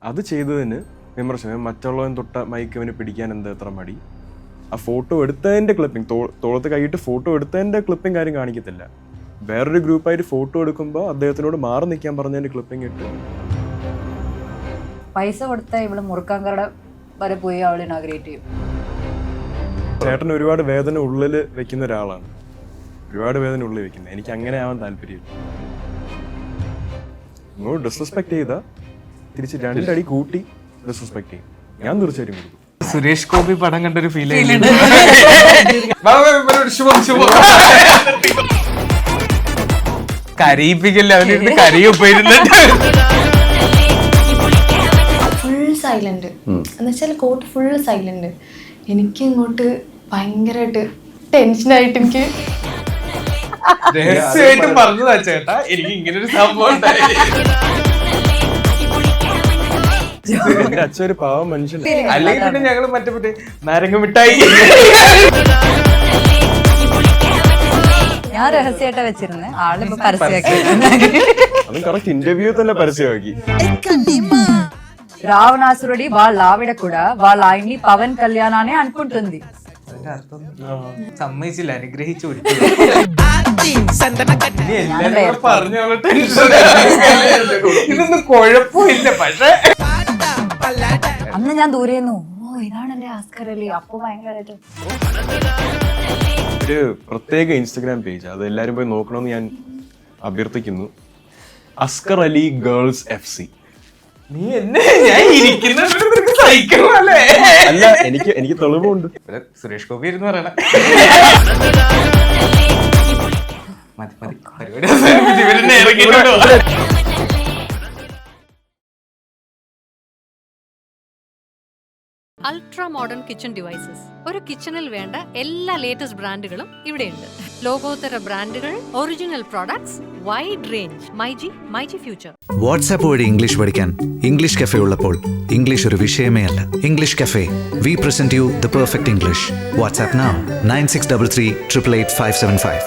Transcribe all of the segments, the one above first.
അത് ചെയ്തതിന് വിമർശനം, മറ്റുള്ളവൻ തൊട്ട മൈക്ക് അവന് പിടിക്കാൻ എന്താ എത്ര മടി, ആ ഫോട്ടോ എടുത്തതിൻ്റെ ക്ലിപ്പിംഗ്, തോളത്ത് കൈയിട്ട് ഫോട്ടോ എടുത്തതിൻ്റെ ക്ലിപ്പിംഗ് കാര്യം കാണിക്കത്തില്ല. വേറൊരു ഗ്രൂപ്പായിട്ട് ഫോട്ടോ എടുക്കുമ്പോൾ അദ്ദേഹത്തിനോട് മാറി നിൽക്കാൻ പറഞ്ഞതിൻ്റെ ക്ലിപ്പിംഗ് ഇട്ട്. പൈസ കൊടുത്ത ഇവിടെ മുറുക്കാങ്കട വരെ പോയി അവൾ ഇനാഗ്രേറ്റ് ചെയ്യും. ചേട്ടൻ ഒരുപാട് വേദന ഉള്ളിൽ വെക്കുന്ന ഒരാളാണ്, ഒരുപാട് വേദന ഉള്ളിൽ വെക്കുന്നത്. എനിക്ക് അങ്ങനെ ആവാൻ താല്പര്യമില്ല. നിങ്ങൾ ഡിസ്റെസ്പെക്ട് ചെയ്താൽ തിരിച്ച് രണ്ടടി കൂട്ടി ഡിസ്റെസ്പെക്ട് ചെയ്യും. ഞാൻ തീർച്ചയായിട്ടും കൊടുക്കും. സുരേഷ് ഗോപി പടം കണ്ടൊരു ഫീൽ കരയിപ്പിക്കല്ലേ, അവനിരുന്ന് കരയൊപ്പിരുന്നിട്ട് ഫുൾ സൈലന്റ് എന്ന് വെച്ചാൽ കോട്ട് ഫുൾ സൈലന്റ്. എനിക്ക് ഇങ്ങോട്ട് ഭയങ്കരമായിട്ട് ടെൻഷനായിട്ട് എനിക്ക് രഹസ്യമായിട്ട് പറഞ്ഞതാ ചേട്ടാ, എനിക്ക് ഇങ്ങനെ ഒരു സംഭവം ഉണ്ടായി. എന്റെ അച്ഛൻ ഒരു പാവം മനുഷ്യൻ. അല്ലെങ്കിൽ പിന്നെ ഞങ്ങള് മറ്റേ നാരങ്ങ മിഠായി ഞാൻ രഹസ്യമായിട്ടാ വെച്ചിരുന്നത്, ആളിപ്പോ പരസ്യമാക്കി. അത് കറക്റ്റ് ഇന്റർവ്യൂ തന്നെ പരസ്യമാക്കി. రావణాసురుడి వాళ్ళ ఆవిడ కూడా వాళ్ళ ఆయన్ని పవన్ కళ్యాణ్ అనే అనుకుంటుంది. സമ്മതിച്ചില്ല, അനുഗ്രഹിച്ചു ഇതൊന്നും കുഴപ്പമില്ല. പക്ഷെ അന്ന് ഞാൻ ദൂരെന്നു, ഓ ഇതാണല്ലേ ആസ്കർ അലി. അപ്പൊ ഭയങ്കരമായിട്ട് ഒരു പ്രത്യേക ഇൻസ്റ്റഗ്രാം പേജ്, അത് എല്ലാരും പോയി നോക്കണമെന്ന് ഞാൻ അഭ്യർത്ഥിക്കുന്നു. Askar Ali girls FC. നീ എന്നെ ഞാൻ സഹിക്കണല്ലേ? അല്ല, എനിക്ക് തെളിവുണ്ട്. സുരേഷ് ഗോപി ഇരുന്ന് പറയണ മതി മതി പരിപാടി. Ultra modern kitchen devices. ഒരു കിച്ചണിൽ വേണ്ട എല്ലാ ലേറ്റസ്റ്റ് ബ്രാൻഡുകളും ഇവിടെയുണ്ട്. ലോകോത്തര ബ്രാൻഡുകൾ, original products, wide range. MyG future. WhatsApp വഴി ഇംഗ്ലീഷ് പഠിക്കാൻ ഇംഗ്ലീഷ് കഫേ ഉള്ളപ്പോൾ ഇംഗ്ലീഷ് ഒരു വിഷയമേ അല്ല. English cafe, we present you the perfect English. WhatsApp now 9633388575.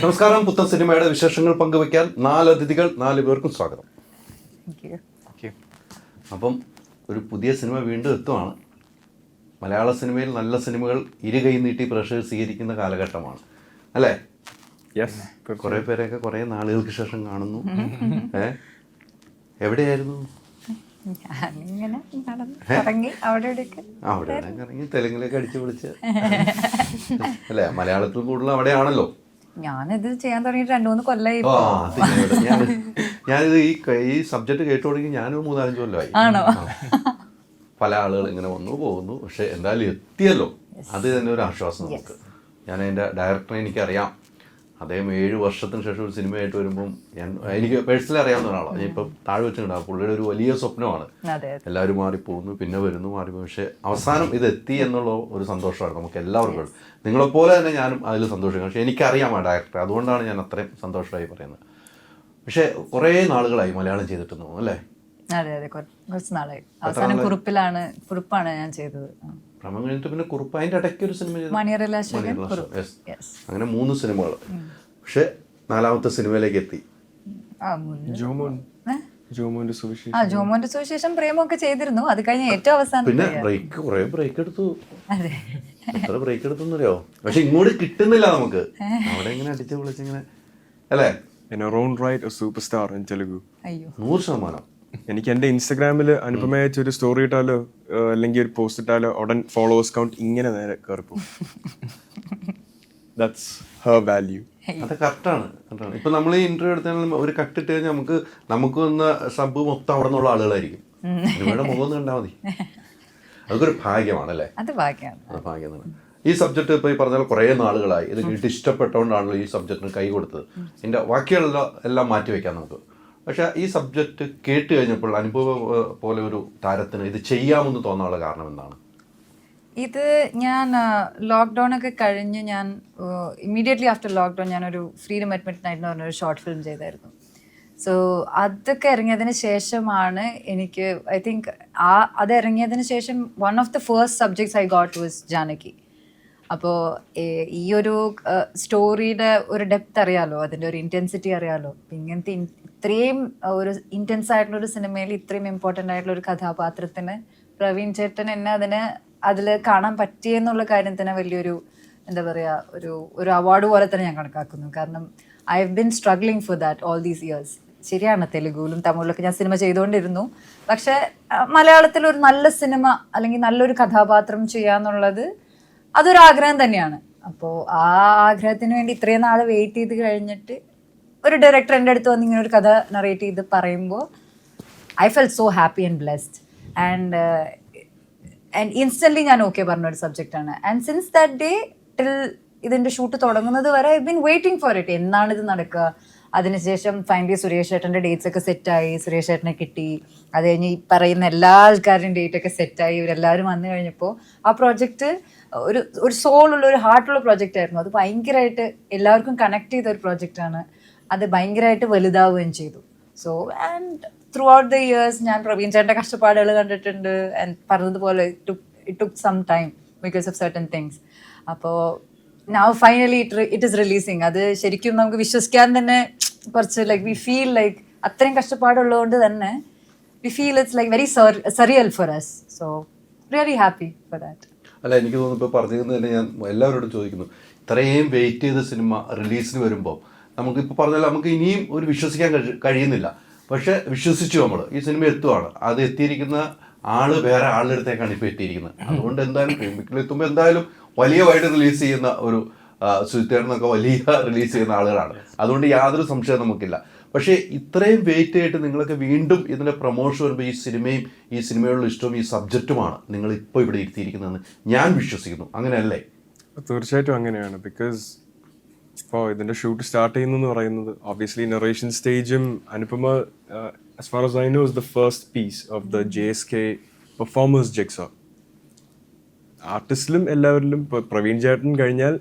നമസ്കാരം. പുത്തൻ സിനിമയുടെ വിശേഷങ്ങൾ പങ്കുവയ്ക്കാൻ 4 അതിഥികൾ, 4 പേർക്കും സ്വാഗതം. അപ്പം ഒരു പുതിയ സിനിമ വീണ്ടും എത്തുവാണ്. മലയാള സിനിമയിൽ നല്ല സിനിമകൾ ഇരുകൈ നീട്ടി പ്രേക്ഷകർ സ്വീകരിക്കുന്ന കാലഘട്ടമാണ് അല്ലേ? കുറേ പേരെയൊക്കെ കുറേ നാളുകൾക്ക് ശേഷം കാണുന്നു. എവിടെയായിരുന്നു? അവിടെ ഇറങ്ങി തെലുങ്കിലേക്ക് അടിച്ചു പൊളിച്ച് അല്ലേ? മലയാളത്തിൽ കൂടുതൽ അവിടെയാണല്ലോ. ഞാനിത് ചെയ്യാൻ തുടങ്ങിയിട്ട് 2-3 കൊല്ലമായി. ഞാനിത് ഈ സബ്ജക്ട് കേട്ടു തുടങ്ങി ഞാനൊരു 3-4 കൊല്ലമായി. പല ആളുകൾ ഇങ്ങനെ വന്നു പോകുന്നു, പക്ഷെ എന്തായാലും എത്തിയല്ലോ, അത് തന്നെ ഒരു ആശ്വാസം നമുക്ക്. ഞാൻ അതിൻ്റെ ഡയറക്ടറെ എനിക്കറിയാം. അദ്ദേഹം 7 വർഷത്തിന് ശേഷം ഒരു സിനിമയായിട്ട് വരുമ്പം എനിക്ക് പേഴ്സണലി അറിയാവുന്ന ഒരാളാണ്. ഞാൻ ഇപ്പം താഴെ വെച്ചിട്ടുണ്ടാകും. പുള്ളിയുടെ ഒരു വലിയ സ്വപ്നമാണ്. എല്ലാവരും മാറിപ്പോകുന്നു, പിന്നെ വരുന്നു, മാറിപ്പോകും, പക്ഷെ അവസാനം ഇത് എത്തി എന്നുള്ള ഒരു സന്തോഷമാണ് നമുക്ക് എല്ലാവർക്കും. നിങ്ങളെപ്പോലെ തന്നെ ഞാനും അതിൽ സന്തോഷിക്കും. പക്ഷേ എനിക്കറിയാം ആ ഡയറക്ടറെ, അതുകൊണ്ടാണ് ഞാൻ അത്രയും സന്തോഷമായി പറയുന്നത്. പക്ഷേ കുറേ നാളുകളായി മലയാളം ചെയ്തിട്ടെന്ന് തോന്നുന്നു അല്ലേ? അതെ അതെ, കുറച്ച് നാളായി. അവസാനം കുറിപ്പാണ് ഞാൻ ചെയ്തത്. ഭ്രമം കഴിഞ്ഞിട്ട് പിന്നെ കുറിപ്പ്, അതിൻ്റെ ഇടയ്ക്ക് ഒരു സിനിമ ചെയ്തു, അങ്ങനെ 3 സിനിമകൾ. പക്ഷെ 4ാമത്തെ സിനിമയിലേക്ക് എത്തി. ജോമോന്റെ സുവിശേഷം പ്രേമൊക്കെ ചെയ്തിരുന്നു. അത് കഴിഞ്ഞ് ഏറ്റവും അവസാനം പിന്നെ കുറേ ബ്രേക്ക് എടുത്തു. എത്ര ബ്രേക്ക് എടുത്തെന്നറിയോ? പക്ഷെ ഇങ്ങോട്ട് കിട്ടുന്നില്ല നമുക്ക്. അവിടെ ഇങ്ങനെ അടിച്ച് വിളിച്ചിങ്ങനെ അല്ലേ? 100%. എനിക്ക് എൻ്റെ ഇൻസ്റ്റഗ്രാമിൽ അനുപമ ഒരു സ്റ്റോറി ഇട്ടാലോ അല്ലെങ്കിൽ ഒരു പോസ്റ്റ് ഇട്ടാലോ ഉടൻ ഫോളോവേഴ്സ് കൗണ്ട് ഇങ്ങനെ നേരെ കയറിപ്പോകും. That's her value. അത് കറക്റ്റാണ്. ഇപ്പം നമ്മൾ ഈ ഇന്റർവ്യൂ എടുത്താലും ഒരു കട്ടിട്ട് കഴിഞ്ഞാൽ നമുക്ക് വന്ന സബ് മൊത്തം അവിടെ നിന്നുള്ള ആളുകളായിരിക്കും. ഇവിടെ മുഖം കണ്ടാൽ മതി. അതൊക്കെ ഒരു ഭാഗ്യമാണല്ലേ? അത് ഭാഗ്യമാണ്. ഈ സബ്ജക്റ്റ് ഇപ്പോൾ ഈ പറഞ്ഞാൽ കുറേ നാളുകളായി ഇത് കേട്ട് ഇഷ്ടപ്പെട്ടുകൊണ്ടാണല്ലോ ഈ സബ്ജക്റ്റിന് കൈ കൊടുത്തത്. ഇതിൻ്റെ ബാക്കിയുള്ള മാറ്റി വയ്ക്കാം നമുക്ക്. പക്ഷേ ഈ സബ്ജക്റ്റ് കേട്ട് കഴിഞ്ഞപ്പോൾ അനുഭവ പോലെ ഒരു താരത്തിന് ഇത് ചെയ്യാമെന്ന് തോന്നാനുള്ള കാരണം എന്താണ്? ഇത് ഞാൻ ലോക്ക്ഡൗൺ ഒക്കെ കഴിഞ്ഞ് ഞാൻ ഇമ്മീഡിയറ്റ്ലി ആഫ്റ്റർ ലോക്ക്ഡൗൺ ഞാനൊരു ഫ്രീഡം അറ്റ് മിഡ്നൈറ്റ് എന്ന് പറഞ്ഞൊരു ഷോർട്ട് ഫിലിം ചെയ്തായിരുന്നു. സോ അതൊക്കെ ഇറങ്ങിയതിന് ശേഷമാണ് എനിക്ക് ഐ തിങ്ക് അത് ഇറങ്ങിയതിന് ശേഷം one of the first subjects I got was Janaki. അപ്പോൾ ഈ ഒരു സ്റ്റോറിയുടെ ഒരു ഡെപ്ത് അറിയാലോ, അതിൻ്റെ ഒരു ഇൻറ്റൻസിറ്റി അറിയാലോ. ഇങ്ങനത്തെ ഇത്രയും ഒരു ഇൻറ്റൻസ് ആയിട്ടുള്ള ഒരു സിനിമയിൽ ഇത്രയും ഇമ്പോർട്ടൻ്റ് ആയിട്ടുള്ള ഒരു കഥാപാത്രത്തിന് പ്രവീൺ ചേട്ടൻ എന്നെ അതിൽ കാണാൻ പറ്റിയെന്നുള്ള കാര്യം തന്നെ വലിയൊരു എന്താ പറയുക ഒരു അവാർഡ് പോലെ തന്നെ ഞാൻ കണക്കാക്കുന്നു. കാരണം I have been struggling for that all these years. ശരിയാണ്, തെലുഗുവിലും തമിഴിലൊക്കെ ഞാൻ സിനിമ ചെയ്തുകൊണ്ടിരുന്നു. പക്ഷെ മലയാളത്തിൽ ഒരു നല്ല സിനിമ അല്ലെങ്കിൽ നല്ലൊരു കഥാപാത്രം ചെയ്യാന്നുള്ളത് അതൊരു ആഗ്രഹം തന്നെയാണ്. അപ്പോൾ ആ ആഗ്രഹത്തിന് വേണ്ടി ഇത്രയും നാൾ വെയിറ്റ് ചെയ്ത് കഴിഞ്ഞിട്ട് ഒരു ഡയറക്ടർ എൻ്റെ അടുത്ത് വന്ന് ഇങ്ങനെ ഒരു കഥ നറേറ്റ് ചെയ്ത് പറയുമ്പോൾ I felt so happy and blessed. And instantly ഞാൻ ഓക്കെ പറഞ്ഞൊരു സബ്ജക്റ്റാണ്. And since that day till ഇതിൻ്റെ ഷൂട്ട് തുടങ്ങുന്നത് വരെ I been waiting for it. എന്നാണ് ഇത് നടക്കുക? അതിനുശേഷം ഫൈനലി സുരേഷ് ചേട്ടൻ്റെ ഡേറ്റ്സ് ഒക്കെ സെറ്റായി, സുരേഷ് ചേട്ടനെ കിട്ടി. അത് കഴിഞ്ഞ് ഈ പറയുന്ന എല്ലാ ആൾക്കാരുടെയും ഡേറ്റൊക്കെ സെറ്റായി, ഇവരെല്ലാവരും വന്നു കഴിഞ്ഞപ്പോൾ ആ പ്രോജക്റ്റ് ഒരു സോളുള്ള ഒരു ഹാർട്ടുള്ള പ്രോജക്റ്റ് ആയിരുന്നു. അത് ഭയങ്കരമായിട്ട് എല്ലാവർക്കും കണക്ട് ചെയ്ത ഒരു പ്രോജക്റ്റാണ്. അത് ഭയങ്കരമായിട്ട് വലുതാവുകയും ചെയ്തു. So and throughout the years ഞാൻ പ്രവീൺ ചേട്ടൻ്റെ കഷ്ടപ്പാടുകൾ കണ്ടിട്ടുണ്ട്. ആൻഡ് പറഞ്ഞതുപോലെ it took some time because of certain things. അപ്പോൾ now finally it is releasing. അത് ശരിക്കും നമുക്ക് വിശ്വസിക്കാൻ തന്നെ കുറച്ച് ലൈക്ക് വി ഫീൽ ലൈക്ക് അത്രയും കഷ്ടപ്പാടുള്ളതുകൊണ്ട് തന്നെ we feel it's like very surreal for us. So really happy for that. അല്ല, എനിക്ക് തോന്നുന്നു ഇപ്പോൾ പറഞ്ഞിരുന്നത് തന്നെ ഞാൻ എല്ലാവരോടും ചോദിക്കുന്നു, ഇത്രയും വെയിറ്റ് ചെയ്ത സിനിമ റിലീസിന് വരുമ്പോൾ നമുക്കിപ്പോൾ പറഞ്ഞാൽ നമുക്ക് ഇനിയും ഒരു വിശ്വസിക്കാൻ കഴിയുന്നില്ല. പക്ഷെ വിശ്വസിച്ചു നമ്മൾ ഈ സിനിമ എത്തുവാണ്. അത് എത്തിയിരിക്കുന്ന ആള് വേറെ ആളുടെ അടുത്തേക്കാണ് ഇപ്പോൾ എത്തിയിരിക്കുന്നത്. അതുകൊണ്ട് എന്തായാലും പ്രേമിക്കിൽ എത്തുമ്പോൾ എന്തായാലും വലിയ വൈഡ് റിലീസ് ചെയ്യുന്ന ഒരു സുചിത്തേട്ടനൊക്കെ വലിയ റിലീസ് ചെയ്യുന്ന ആളുകളാണ്. അതുകൊണ്ട് യാതൊരു സംശയം നമുക്കില്ല. പക്ഷേ ഇത്രയും വെയിറ്റ് ആയിട്ട് നിങ്ങളൊക്കെ വീണ്ടും ഇതിൻ്റെ പ്രൊമോഷൻ വരുമ്പോൾ ഈ സിനിമയും ഈ സിനിമയോടുള്ള ഇഷ്ടവും ഈ സബ്ജക്റ്റുമാണ് നിങ്ങൾ ഇപ്പോൾ ഇവിടെ ഇരുത്തിയിരിക്കുന്നതെന്ന് ഞാൻ വിശ്വസിക്കുന്നു. അങ്ങനെയല്ലേ? തീർച്ചയായിട്ടും അങ്ങനെയാണ്. ബിക്കോസ് ഇപ്പോൾ ഇതിൻ്റെ ഷൂട്ട് സ്റ്റാർട്ട് ചെയ്യുന്നതെന്ന് പറയുന്നത് ഒബ്വിയസ്ലി നറേഷൻ സ്റ്റേജും Anupama as far as I know is the first piece of the JSK performers jigsaw. ആർട്ടിസ്റ്റിലും എല്ലാവരിലും ഇപ്പോൾ പ്രവീൺ ചേട്ടൻ കഴിഞ്ഞാൽ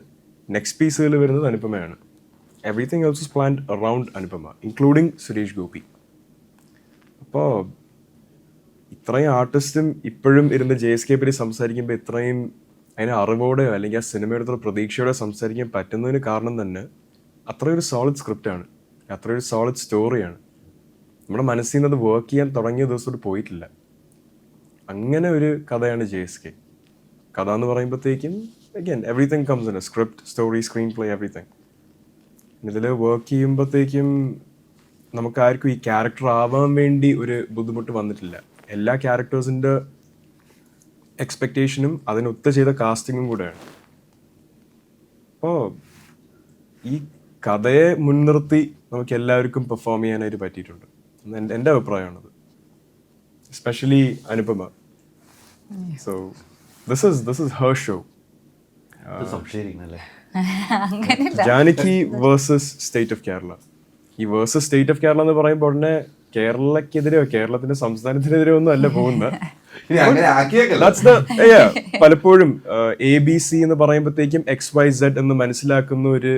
നെക്സ്റ്റ് പീസുകൾ വരുന്നത് അനുപമയാണ്. Everything else is planned around Anupama, including Suresh Gopi. അപ്പോൾ ഇത്രയും ആർട്ടിസ്റ്റും ഇപ്പോഴും ഇരുന്ന് JSK പറ്റി സംസാരിക്കുമ്പോൾ ഇത്രയും അതിന് അറിവോടെയോ അല്ലെങ്കിൽ ആ സിനിമയുടെ പ്രതീക്ഷയോടെ സംസാരിക്കാൻ പറ്റുന്നതിന് കാരണം തന്നെ അത്രയൊരു സോളിഡ് സ്ക്രിപ്റ്റാണ്, അത്രയൊരു സോളിഡ് സ്റ്റോറിയാണ്. നമ്മുടെ മനസ്സിൽ നിന്ന് അത് വർക്ക് ചെയ്യാൻ തുടങ്ങിയ ദിവസത്തോട് പോയിട്ടില്ല. അങ്ങനെ ഒരു കഥയാണ് JSK. കഥ എന്ന് പറയുമ്പോഴത്തേക്കും again everything comes in A script, story, screen play, everything. ഇതിൽ വർക്ക് ചെയ്യുമ്പോഴത്തേക്കും നമുക്കാർക്കും ഈ ക്യാരക്ടർ ആവാൻ വേണ്ടി ഒരു ബുദ്ധിമുട്ട് വന്നിട്ടില്ല. എല്ലാ ക്യാരക്ടേഴ്സിൻ്റെ എക്സ്പെക്റ്റേഷനും അതിനൊത്ത് ചെയ്ത കാസ്റ്റിങ്ങും കൂടെയാണ്. അപ്പോൾ ഈ കഥയെ മുൻനിർത്തി നമുക്ക് എല്ലാവർക്കും പെർഫോം ചെയ്യാനായിട്ട് പറ്റിയിട്ടുണ്ട്. എൻ്റെ അഭിപ്രായമാണത്, especially Anupama. So this is her show. സംശയിക്കുന്നല്ലേ? Janaki versus state of Kerala. ഈ വേഴ്സസ് സ്റ്റേറ്റ് ഓഫ് കേരള എന്ന് പറയുമ്പോൾ ഉടനെ കേരളക്കെതിരെയോ കേരളത്തിന്റെ സംസ്ഥാനത്തിനെതിരെയോ ഒന്നും അല്ല പോകുന്നത്. പലപ്പോഴും ABC എന്ന് പറയുമ്പോഴത്തേക്കും XYZ എന്ന് മനസ്സിലാക്കുന്ന ഒരു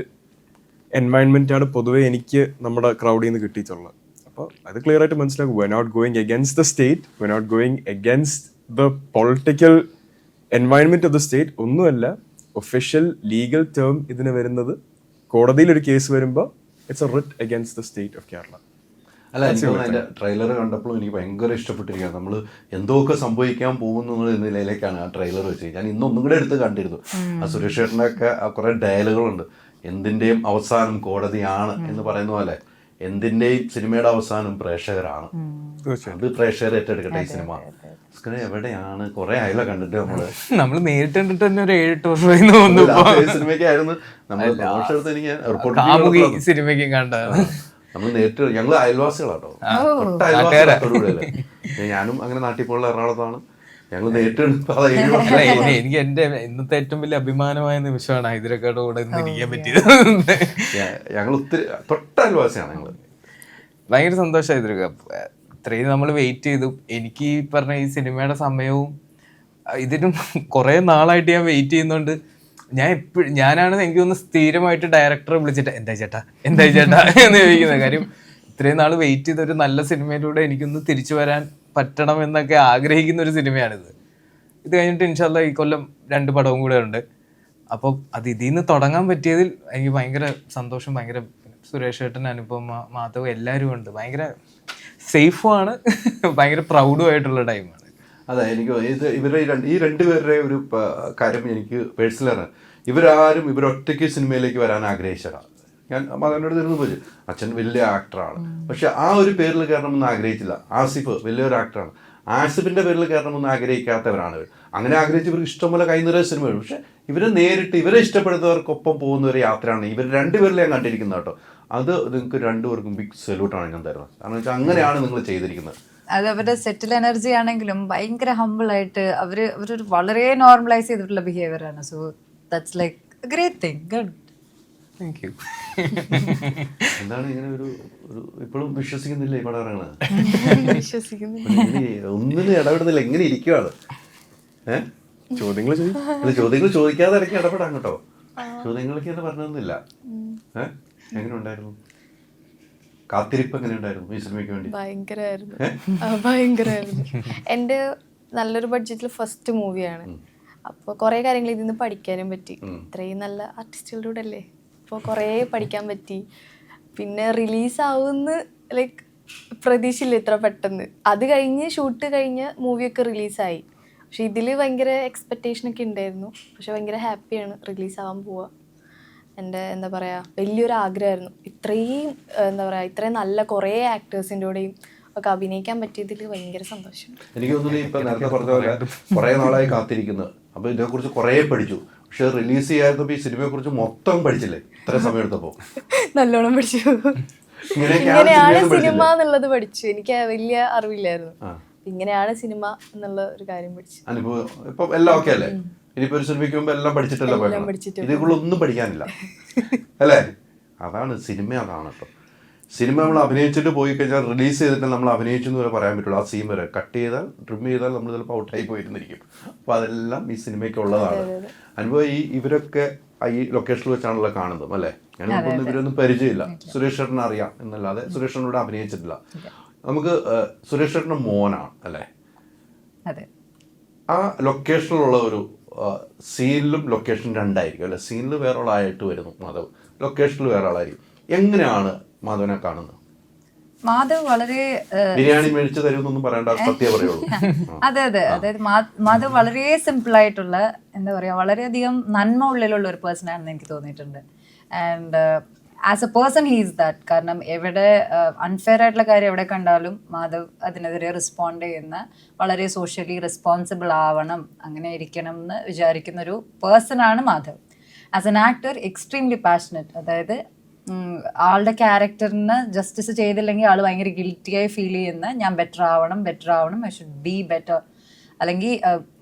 എൻവയൺമെന്റ് ആണ് പൊതുവെ എനിക്ക് നമ്മുടെ ക്രൗഡിൽ നിന്ന് കിട്ടിയിട്ടുള്ളത്. അപ്പോൾ അത് ക്ലിയർ ആയിട്ട് മനസ്സിലാക്കും. We are not going against the state, we are not going against the political environment of the state. ഒന്നുമല്ല, ഒഫീഷ്യൽ ലീഗൽ ടേം ഇതിന് വരുന്നത് കോടതിയിൽ ഒരു കേസ് വരുമ്പോൾ it's a writ against the state of Kerala. അല്ല, എനിക്ക് അതിൻ്റെ ട്രെയിലർ കണ്ടപ്പോഴും എനിക്ക് ഭയങ്കര ഇഷ്ടപ്പെട്ടിരിക്കുകയാണ്. നമ്മൾ എന്തൊക്കെ സംഭവിക്കാൻ പോകുന്നു എന്ന നിലയിലേക്കാണ് ആ ട്രെയിലർ വെച്ച്. ഞാൻ ഇന്നൊന്നും കൂടെ എടുത്ത് കണ്ടിരുന്നു. ആ സുരേഷ് ചേട്ടൻ്റെ ഒക്കെ കുറേ ഡയലോഗുകളുണ്ട്. എന്തിൻ്റെയും അവസാനം കോടതിയാണ് എന്ന് പറയുന്ന പോലെ എന്തിൻ്റെയും സിനിമയുടെ അവസാനം പ്രേക്ഷകരാണ്. അത് പ്രേക്ഷകർ ഏറ്റെടുക്കട്ടെ. ഈ സിനിമ എവിടെയാണ് കുറെ ആയല്ലോ കണ്ടിട്ട് നമ്മൾ നേരിട്ട് കണ്ടിട്ട് തന്നെ ഒരു 7-8 വർഷമായി തോന്നുന്നു. സിനിമയ്ക്കായിരുന്നു നമ്മൾ എടുത്ത് എനിക്ക് കാമുകി സിനിമയ്ക്കും കണ്ടാണ്. നമ്മൾ നേരിട്ട് ഞങ്ങൾ അയൽവാസികളാട്ടോ, തൊട്ട അയൽവാസികളെ. ഞാനും അങ്ങനെ നാട്ടിൽ പോലുള്ള എറണാകുളത്താണ്. ഞങ്ങൾ നേരിട്ട് എനിക്ക് എന്റെ ഇന്നത്തെ ഏറ്റവും വലിയ അഭിമാനമായ നിമിഷമാണ് ഹൈദരാബാദ് കൂടെ ഇരിക്കാൻ പറ്റിയത്. ഞങ്ങൾ ഒത്തിരി തൊട്ട അയൽവാസിയാണ് ഞങ്ങൾ. ഭയങ്കര സന്തോഷം ഹൈദരാബാദ്. ഇത്രയും നമ്മൾ വെയിറ്റ് ചെയ്തു. എനിക്ക് ഈ പറഞ്ഞ ഈ സിനിമയുടെ സമയവും ഇതിനും കുറേ നാളായിട്ട് ഞാൻ വെയിറ്റ് ചെയ്യുന്നതുകൊണ്ട് ഞാനാണ് എനിക്ക് തോന്നുന്നു സ്ഥിരമായിട്ട് ഡയറക്ടറെ വിളിച്ചിട്ട് എന്തായി ചേട്ടാ എന്ന് ചോദിക്കുന്നത്. കാര്യം ഇത്രയും നാൾ വെയിറ്റ് ചെയ്ത ഒരു നല്ല സിനിമയിലൂടെ എനിക്കൊന്ന് തിരിച്ചു വരാൻ പറ്റണം എന്നൊക്കെ ആഗ്രഹിക്കുന്ന ഒരു സിനിമയാണിത്. ഇത് കഴിഞ്ഞിട്ട് ഇൻഷാല്ലാ ഈ കൊല്ലം 2 പടവും കൂടെ ഉണ്ട്. അപ്പോൾ അത് ഇതിൽ നിന്ന് തുടങ്ങാൻ പറ്റിയതിൽ എനിക്ക് ഭയങ്കര സന്തോഷം. ഭയങ്കര സുരേഷ് ഏട്ടൻ, അനുപമ, മാധവ് എല്ലാവരും ഉണ്ട്. ഭയങ്കര സേഫുമാണ്, ഭയങ്കര പ്രൗഡും ആയിട്ടുള്ള ടൈമാണ്. അതെ, എനിക്ക് ഈ രണ്ടുപേരുടെ ഒരു കാര്യം എനിക്ക് പേഴ്സണലാണ്. ഇവരാരും ഇവരൊറ്റയ്ക്ക് സിനിമയിലേക്ക് വരാൻ ആഗ്രഹിച്ചതാണ്. ഞാൻ മകനോട് തരുന്നു പോയി, അച്ഛൻ വലിയ ആക്ടറാണ്, പക്ഷെ ആ ഒരു പേരിൽ കയറണമെന്ന് ആഗ്രഹിച്ചില്ല. ആസിഫ് വലിയൊരു ആക്ടറാണ്, ആസിഫിൻ്റെ പേരിൽ കയറണമെന്ന് ആഗ്രഹിക്കാത്തവരാണ് ഇവർ. അങ്ങനെ ആഗ്രഹിച്ചവർക്ക് ഇഷ്ടംപോലെ കൈനിറയ സിനിമകൾ. പക്ഷെ ഇവർ നേരിട്ട് ഇവരെ ഇഷ്ടപ്പെടുന്നവർക്കൊപ്പം പോകുന്ന ഒരു യാത്രയാണ് ഇവർ രണ്ടുപേരിലെ ഞാൻ കണ്ടിരിക്കുന്നത് കേട്ടോ. അത് നിങ്ങൾക്ക് രണ്ടുപേർക്കും ബിഗ് സല്യൂട്ടാണ് ഞാൻ തരുന്നത്. കാരണം വെച്ചാൽ അങ്ങനെയാണ് നിങ്ങൾ ചെയ്തിരിക്കുന്നത്. അത് അവരുടെ സെറ്റിൽ എനർജി ആണെങ്കിലും ഭയങ്കര ഹമ്പിളായിട്ട് അവരൊരു വളരെ നോർമലൈസ് ചെയ്തിട്ടുള്ള ബിഹേവിയർ ആണ്. So that's like great thing. Good. Thank you. എന്താണ് ഇങ്ങനെ ഒരു ഇപ്പോഴും വിശ്വസിക്കുന്നില്ല ഈ പടം ഇറങ്ങണത്? ഒന്നിനും ഇടപെടുന്നില്ല, എങ്ങനെ ഇരിക്കുവാണ്? ചോദ്യങ്ങൾ ചോദ്യങ്ങൾ ചോദിക്കാതെ ഇടയ്ക്ക് ഇടപെടാം കേട്ടോ. ചോദ്യങ്ങളൊക്കെ എന്ന് പറഞ്ഞൊന്നുമില്ല. എങ്ങനെ ഉണ്ടായിരുന്നു കാത്തിരിപ്പ്? എങ്ങനെ ഉണ്ടായിരുന്നു ഈ സിനിമയ്ക്ക് വേണ്ടി? ഭയങ്കരമായിരുന്നു. എൻ്റെ നല്ലൊരു ബഡ്ജറ്റിൽ ഫസ്റ്റ് മൂവിയാണ്. അപ്പോൾ കുറേ കാര്യങ്ങൾ ഇതിൽ നിന്ന് പഠിക്കാനും പറ്റി. ഇത്രയും നല്ല ആർട്ടിസ്റ്റുകളുടെ കൂടെ അല്ലേ, അപ്പോൾ കുറേ പഠിക്കാൻ പറ്റി. പിന്നെ റിലീസാവുമെന്ന് ലൈക്ക് പ്രതീക്ഷയില്ല ഇത്ര പെട്ടെന്ന്. അത് കഴിഞ്ഞ് ഷൂട്ട് കഴിഞ്ഞ് മൂവിയൊക്കെ റിലീസായി. പക്ഷെ ഇതിൽ ഭയങ്കര എക്സ്പെക്റ്റേഷനൊക്കെ ഉണ്ടായിരുന്നു. പക്ഷെ ഭയങ്കര ഹാപ്പിയാണ് റിലീസാവാൻ പോവുക. എൻ്റെ എന്താ പറയുക, വലിയൊരു ആഗ്രഹമായിരുന്നു. ഇത്രയും നല്ല കുറേ ആക്ടേഴ്സിൻ്റെ കൂടെയും ഒക്കെ അഭിനയിക്കാൻ പറ്റിയതിൽ ഭയങ്കര സന്തോഷം. എനിക്ക് തോന്നുന്നു ഇപ്പം നേരത്തെ പറഞ്ഞ പോലെ കുറേ നാളായി കാത്തിരിക്കുന്നത്. അപ്പോൾ ഇതിനെക്കുറിച്ച് കുറേ പഠിച്ചു. പക്ഷെ റിലീസ് ചെയ്യാത്തപ്പോൾ ഈ സിനിമയെക്കുറിച്ച് മൊത്തം പഠിച്ചില്ലേ ഇത്ര സമയം എടുത്തപ്പോൾ? നല്ലോണം പഠിച്ചു. ഇങ്ങനെയാണ് സിനിമ എന്നുള്ളത് പഠിച്ചു. എനിക്ക് വലിയ അറിവില്ലായിരുന്നു. ഇങ്ങനെയാണ് സിനിമ എന്നുള്ള ഒരു കാര്യം പഠിച്ചു. അനുഭവം ഇപ്പം എല്ലാം ഓക്കെ അല്ലേ? ഇനിയിപ്പോൾ ഒരു സിനിമയ്ക്ക് മുമ്പ് എല്ലാം പഠിച്ചിട്ടല്ല പോയത്. ഇതിക്കുള്ള ഒന്നും പഠിക്കാനില്ല അല്ലേ? അതാണ് സിനിമ. അതാണ് ഇപ്പം സിനിമ. നമ്മൾ അഭിനയിച്ചിട്ട് പോയി കഴിഞ്ഞാൽ റിലീസ് ചെയ്തിട്ട് നമ്മൾ അഭിനയിച്ചു എന്ന് വരെ പറയാൻ പറ്റുള്ളൂ. ആ സീൻ വരെ കട്ട് ചെയ്താൽ ട്രിം ചെയ്താൽ നമ്മൾ ചിലപ്പോൾ ഔട്ടായി പോയിരുന്നിരിക്കും. അപ്പോൾ അതെല്ലാം ഈ സിനിമയ്ക്കുള്ളതാണ്. അനുഭവം ഇവരൊക്കെ ഈ ലൊക്കേഷനിൽ വെച്ചാണല്ലോ കാണുന്നത് അല്ലേ? ഞാനിപ്പോൾ ഇവരൊന്നും പരിചയമില്ല. സുരേഷ് ചേട്ടനെ അറിയാം എന്നല്ലാതെ സുരേഷ് ചേട്ടനോട് അഭിനയിച്ചിട്ടില്ല. നമുക്ക് സുരേഷ് ചേട്ടൻ്റെ മോനാണ് അല്ലേ? ആ ലൊക്കേഷനിലുള്ള ഒരു സീനിലും ലൊക്കേഷൻ രണ്ടായിരിക്കും അല്ലെ? സീനിൽ വേറെ ആളായിട്ട് വരുന്നു മാധവ്, ലൊക്കേഷനിൽ വേറെ ആളായിരിക്കും. എങ്ങനെയാണ് മാധവനെ കാണുന്നത്? മാധവ് വളരെ ബിരിയാണി മേടിച്ച് തരുമെന്നൊന്നും പറയേണ്ട, സത്യം പറയുള്ളൂ. അതെ അതായത് മാധവ് വളരെ സിമ്പിൾ ആയിട്ടുള്ള, എന്താ പറയുക, വളരെയധികം നന്മ ഉള്ളിലുള്ള ഒരു പേഴ്സൺ ആണെന്ന് എനിക്ക് തോന്നിയിട്ടുണ്ട്. And as A person he is that. കാരണം എവിടെ അൺഫെയർ ആയിട്ടുള്ള കാര്യം എവിടെ കണ്ടാലും മാധവ് അതിനെതിരെ റെസ്പോണ്ട് ചെയ്യുന്ന, വളരെ സോഷ്യലി റെസ്പോൺസിബിൾ ആവണം, അങ്ങനെ ഇരിക്കണം എന്ന് വിചാരിക്കുന്ന ഒരു പേഴ്സൺ ആണ് Madhav. As an actor extremely passionate. അതായത് ആളുടെ ക്യാരക്ടറിന് ജസ്റ്റിസ് ചെയ്തില്ലെങ്കിൽ ആൾ ഭയങ്കര ഗിൽറ്റിയായി ഫീൽ ചെയ്യുന്ന, ഞാൻ ബെറ്റർ ആവണം, ഐ ഷുഡ് ബി ബെറ്റർ, അല്ലെങ്കിൽ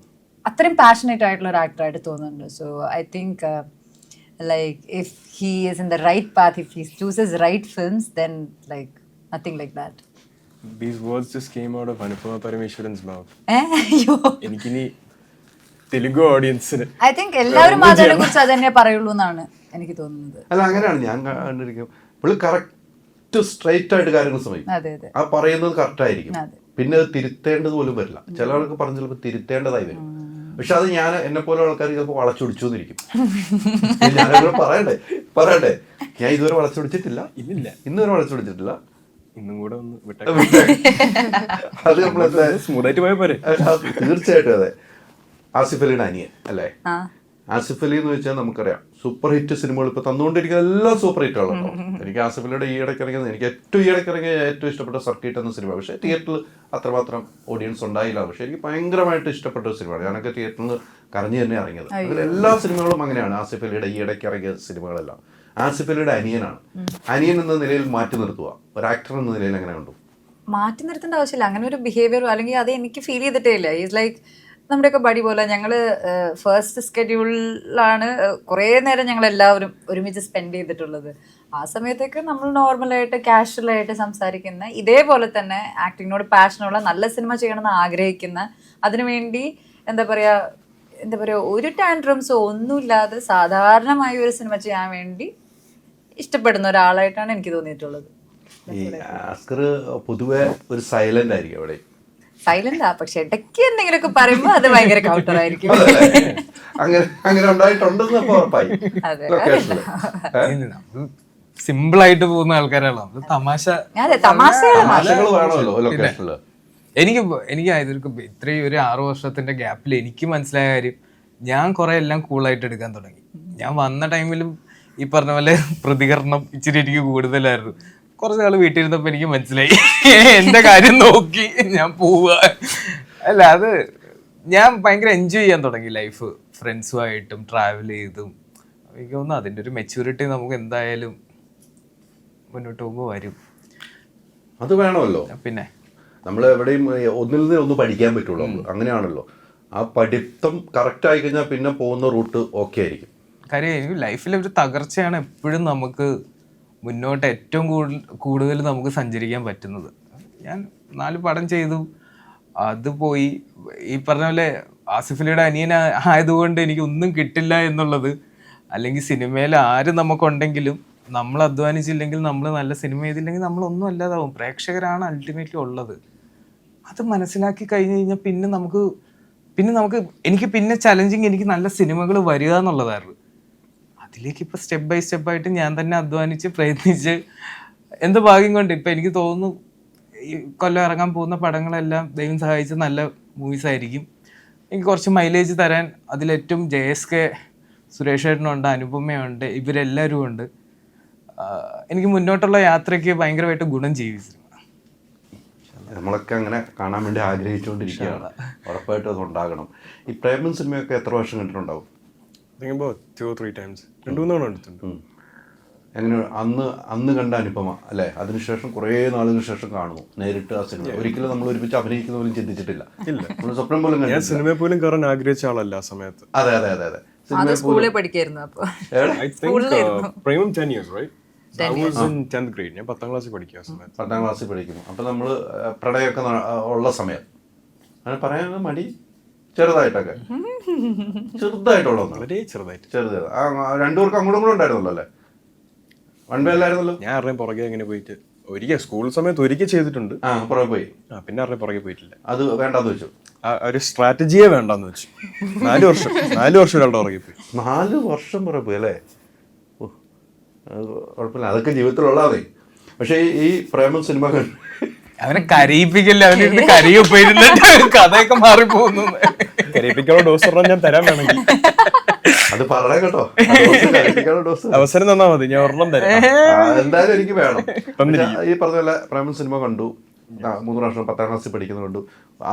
അത്രയും പാഷനേറ്റ് ആയിട്ടുള്ള ഒരു ആക്ടറായിട്ട് തോന്നുന്നുണ്ട്. So I think like if he is in the right path, if he chooses right films, then like nothing like that. These words just came out of Anupama Parameshwaran's mouth. എനിക്കിനി തെലുങ്ക് ഓഡിയൻസിന് I think എല്ലാവരും മാധവനെ കുറിച്ച് അതന്നെ പറയുള്ളൂ എന്നാണ് എനിക്ക് തോന്നുന്നത്. അല്ല, അങ്ങനെയാണ് ഞാൻ കണ്ടിരിക്കും. പുള്ളി കറക്റ്റ് സ്ട്രൈറ്റ് ആയിട്ട് കാര്യങ്ങൾ സമയം ആ പറയുന്നത് കറക്റ്റ് ആയിരിക്കും. പിന്നെ അത് തിരുത്തേണ്ടത് പോലും വരില്ല. ചില ആൾക്ക് പറഞ്ഞ് ചിലപ്പോൾ തിരുത്തേണ്ടതായി വരും. പക്ഷെ അത് ഞാൻ എന്നെ പോലെ ആൾക്കാർ ചിലപ്പോൾ വളച്ചൊടിച്ചു എന്നിരിക്കും. ഞാനങ്ങനെ പറയണ്ടേ ഞാൻ ഇതുവരെ വളച്ചൊടിച്ചിട്ടില്ല, ഇന്നുവരെ വളച്ചൊടിച്ചിട്ടില്ല. ഇന്നും കൂടെ ഒന്ന് അത് നമ്മളെന്താ സ്മൂത്തായിട്ട് പോയ പോരെ? തീർച്ചയായിട്ടും. അതെ, ആസിഫ് അലിയുടെ അനിയൻ അല്ലേ? ആസിഫ് അലി എന്ന് വെച്ചാൽ നമുക്കറിയാം സൂപ്പർ ഹിറ്റ് സിനിമകൾ ഇപ്പോൾ തന്നുകൊണ്ടിരിക്കുന്ന എല്ലാം സൂപ്പർ ഹിറ്റുകളുണ്ടോ. എനിക്ക് ആസിഫ് അലിയുടെ ഈയിടയ്ക്ക് ഇറങ്ങിയത്, എനിക്ക് ഏറ്റവും ഇഷ്ടപ്പെട്ട സർക്കിട്ട് എന്ന സിനിമ. പക്ഷേ തിയേറ്ററിൽ അത്രമാത്രം ഓഡിയൻസ് ഉണ്ടായില്ല. പക്ഷേ എനിക്ക് ഭയങ്കരമായിട്ട് ഇഷ്ടപ്പെട്ട ഒരു സിനിമയാണ്. ഞാനൊക്കെ തിയേറ്ററിൽ നിന്ന് കരഞ്ഞു തന്നെ ഇറങ്ങിയത്. അതിൽ എല്ലാ സിനിമകളും അങ്ങനെയാണ്. ആസിഫ് അലിയുടെ ഈയിടയ്ക്ക് ഇറങ്ങിയ സിനിമകളെല്ലാം ആസിഫ് അലിയുടെ അനിയനാണ്. അനിയൻ എന്ന നിലയിൽ മാറ്റി നിർത്തുക, ഒരു ആക്ടർ എന്ന നിലയിൽ എങ്ങനെ കണ്ടു? മാറ്റി നിർത്തേണ്ട ആവശ്യമില്ല. അങ്ങനെ ഒരു ബിഹേവിയറോ അല്ലെങ്കിൽ അത് എനിക്ക് ഫീൽ ചെയ്തിട്ടേ ഇല്ല. ഈസ് ലൈക്ക് നമ്മുടെയൊക്കെ ബഡി പോലെ. ഞങ്ങൾ ഫസ്റ്റ് സ്കെഡ്യൂളിലാണ് കുറേ നേരം ഞങ്ങൾ എല്ലാവരും ഒരുമിച്ച് സ്പെൻഡ് ചെയ്തിട്ടുള്ളത്. ആ സമയത്തൊക്കെ നമ്മൾ നോർമലായിട്ട് കാഷ്വലായിട്ട് സംസാരിക്കുന്ന, ഇതേപോലെ തന്നെ ആക്ടിങ്ങിനോട് പാഷനുള്ള, നല്ല സിനിമ ചെയ്യണമെന്ന് ആഗ്രഹിക്കുന്ന, അതിനുവേണ്ടി എന്താ പറയുക ഒരു ടാൻഡ്രംസോ ഒന്നുമില്ലാതെ സാധാരണമായ ഒരു സിനിമ ചെയ്യാൻ വേണ്ടി ഇഷ്ടപ്പെടുന്ന ഒരാളായിട്ടാണ് എനിക്ക് തോന്നിയിട്ടുള്ളത്. ഈ അസ്കർ പൊതുവെ ഒരു സൈലന്റ് ആയിരിക്കും അവിടെ. സൈലന്റാ, പക്ഷെ ഇടയ്ക്ക് എന്തെങ്കിലുമൊക്കെ പറയുമ്പോ അത് ഭയങ്കര കൗണ്ടർ ആയിരിക്കും. അങ്ങനെ അങ്ങനെ ഉണ്ടായിട്ടുണ്ടെന്ന് അപ്പൊ ഉറപ്പായി ലൊക്കേഷനിൽ. സിമ്പിൾ ആയിട്ട് പോകുന്ന ആൾക്കാരാണ് നമ്മൾ. തമാശ തമാശകൾ വേണമല്ലോ ലൊക്കേഷനിൽ. എനിക്ക് ഇത്രയും ഒരു 6 വർഷത്തിന്റെ ഗ്യാപ്പിൽ എനിക്ക് മനസ്സിലായ കാര്യം, ഞാൻ കുറെ എല്ലാം കൂളായിട്ട് എടുക്കാൻ തുടങ്ങി. ഞാൻ വന്ന ടൈമിലും ഈ പറഞ്ഞ പോലെ പ്രതികരണം ഇച്ചിരി എനിക്ക് കൂടുതലായിരുന്നു. കുറച്ച് നാൾ വീട്ടിലിരുന്നപ്പോൾ എനിക്ക് മനസ്സിലായി എന്റെ കാര്യം നോക്കി ഞാൻ പോവുക. അല്ല, അത് ഞാൻ ഭയങ്കര എൻജോയ് ചെയ്യാൻ തുടങ്ങി ലൈഫ്. ഫ്രണ്ട്സുമായിട്ടും ട്രാവൽ ചെയ്തും എനിക്ക് തോന്നുന്നു അതിൻ്റെ ഒരു മെച്യൂരിറ്റി നമുക്ക് എന്തായാലും മുന്നോട്ട് പോകുമ്പോൾ വരും. അത് വേണമല്ലോ. പിന്നെ നമ്മൾ എവിടെയും ഒന്നിൽ നിന്ന് ഒന്ന് പഠിക്കാൻ പറ്റുള്ളൂ. അങ്ങനെയാണല്ലോ. ആ പഠിത്തം കറക്റ്റ് ആയി കഴിഞ്ഞാൽ പിന്നെ പോകുന്ന റൂട്ട് ഓക്കെ ആയിരിക്കും. കാര്യം എനിക്ക് ലൈഫിലെ ഒരു തകർച്ചയാണ് എപ്പോഴും നമുക്ക് മുന്നോട്ട് ഏറ്റവും കൂടുതൽ നമുക്ക് സഞ്ചരിക്കാൻ പറ്റുന്നത്. ഞാൻ 4 പടം ചെയ്തു, അത് പോയി. ഈ പറഞ്ഞ പോലെ ആസിഫലിയുടെ അനിയൻ ആയതുകൊണ്ട് എനിക്ക് ഒന്നും കിട്ടില്ല എന്നുള്ളത്, അല്ലെങ്കിൽ സിനിമയിൽ ആര് നമുക്കുണ്ടെങ്കിലും നമ്മൾ അധ്വാനിച്ചില്ലെങ്കിൽ, നമ്മൾ നല്ല സിനിമ ചെയ്തില്ലെങ്കിൽ നമ്മളൊന്നും അല്ലാതാവും. പ്രേക്ഷകരാണ് അൾട്ടിമേറ്റ്ലി ഉള്ളത്. അത് മനസ്സിലാക്കി കഴിഞ്ഞ് കഴിഞ്ഞാൽ പിന്നെ നമുക്ക് എനിക്ക് പിന്നെ ചലഞ്ചിങ് എനിക്ക് നല്ല സിനിമകൾ വരിക എന്നുള്ളതായിരുന്നു. അതിലേക്ക് ഇപ്പോൾ സ്റ്റെപ്പ് ബൈ സ്റ്റെപ്പായിട്ട് ഞാൻ തന്നെ അധ്വാനിച്ച് പ്രയത്നിച്ച് എന്ത് ഭാഗ്യം കൊണ്ട് ഇപ്പം എനിക്ക് തോന്നുന്നു ഈ കൊല്ലം ഇറങ്ങാൻ പോകുന്ന പടങ്ങളെല്ലാം ദൈവം സഹായിച്ച് നല്ല മൂവീസ് ആയിരിക്കും. എനിക്ക് കുറച്ച് മൈലേജ് തരാൻ അതിലേറ്റവും JSK സുരേഷ് ഏട്ടനുണ്ട്, അനുപമയുണ്ട്, ഇവരെല്ലാവരും ഉണ്ട്. എനിക്ക് മുന്നോട്ടുള്ള യാത്രയ്ക്ക് ഭയങ്കരമായിട്ട് ഗുണം ചെയ്യും സിനിമ. നമ്മളൊക്കെ അങ്ങനെ കാണാൻ വേണ്ടി ആഗ്രഹിച്ചുകൊണ്ടിരിക്കുകയാണ്. ഉറപ്പായിട്ടും അത് ഉണ്ടാകണം. ഈ പ്രേമം സിനിമയൊക്കെ എത്ര വർഷം കണ്ടിട്ടുണ്ടാവും? 2 or 3 times. 2-3 തവണ കണ്ടിട്ടുണ്ട്. എങ്ങനെ അന്ന് കണ്ട അനുപമ അല്ലേ? അതിനുശേഷം കുറേ നാളുകൾക്ക് ശേഷം കാണുന്നു നേരിട്ട് ആ സിനിമ. ഒരിക്കലും നമ്മൾ ഒരുമിച്ച് അഭിനയിക്കുന്ന പോലും ചിന്തിച്ചിട്ടില്ല. ഇല്ല, നമ്മൾ സ്വപ്നം പോലും ഞാൻ സിനിമയിൽ പോലും കയറാൻ ആഗ്രഹിച്ച ആളല്ല ആ സമയത്ത്. അതെ അതെ അതെ അതെ. സ്കൂളിൽ പഠിക്കായിരുന്നു. അപ്പൊ I think Premam 10 years, right? I was in 10th grade. ഞാൻ 10th ക്ലാസ്സിൽ പഠിക്കുക സമയത്ത്. 10th ക്ലാസ്സിൽ പഠിക്കുന്നു. അപ്പം നമ്മൾ പ്രണയമൊക്കെ ഉള്ള സമയം. അങ്ങനെ പറയാനുള്ള മടി ചെറുതായിട്ടൊക്കെ ചെറുതായിട്ടുള്ള വളരെ ചെറുതായിട്ട്. ചെറുതായി. രണ്ടുപേർക്ക് അങ്ങോട്ടും കൂടെ ഉണ്ടായിരുന്നല്ലോ അല്ലേ? വൺ വേ അല്ലായിരുന്നല്ലോ. ഞാൻ അറിയാൻ പുറകെ എങ്ങനെ പോയിട്ട് ഒരിക്കൽ സ്കൂൾ സമയത്ത് ഒരിക്കൽ ചെയ്തിട്ടുണ്ട്. പുറകെ പോയി. പിന്നെ അറിയാൻ പുറകെ പോയിട്ടില്ല. അത് വേണ്ടാന്ന് വെച്ചു. ഒരു സ്ട്രാറ്റജിയെ വേണ്ടാന്ന് വെച്ചു. 4 വർഷം ഒരാളുടെ പുറകെ പോയി. 4 വർഷം പുറകെ പോയി അല്ലേ? കുഴപ്പമില്ല, അതൊക്കെ ജീവിതത്തിലുള്ളതേ. പക്ഷേ ഈ പ്രേമം സിനിമ അവനെ കരയിപ്പിക്കല്ലേ, അവനിരുന്ന് കരയൊപ്പിരുന്നിട്ട് കഥയൊക്കെ മാറിപ്പോകുന്നു. കരയിപ്പിക്കാനുള്ള ഡോസ് ഞാൻ തരാൻ വേണമെങ്കിൽ അത് പറയാ കേട്ടോ. ഡോസ് അവസരം തന്നാ മതി, ഞാൻ ഒരെണ്ണം തരാം. എന്തായാലും എനിക്ക് വേണം. ഈ പറഞ്ഞ പോലെ പ്രേമം സിനിമ കണ്ടു. 3 വർഷം 10th ക്ലാസ്സിൽ പഠിക്കുന്ന കണ്ടു.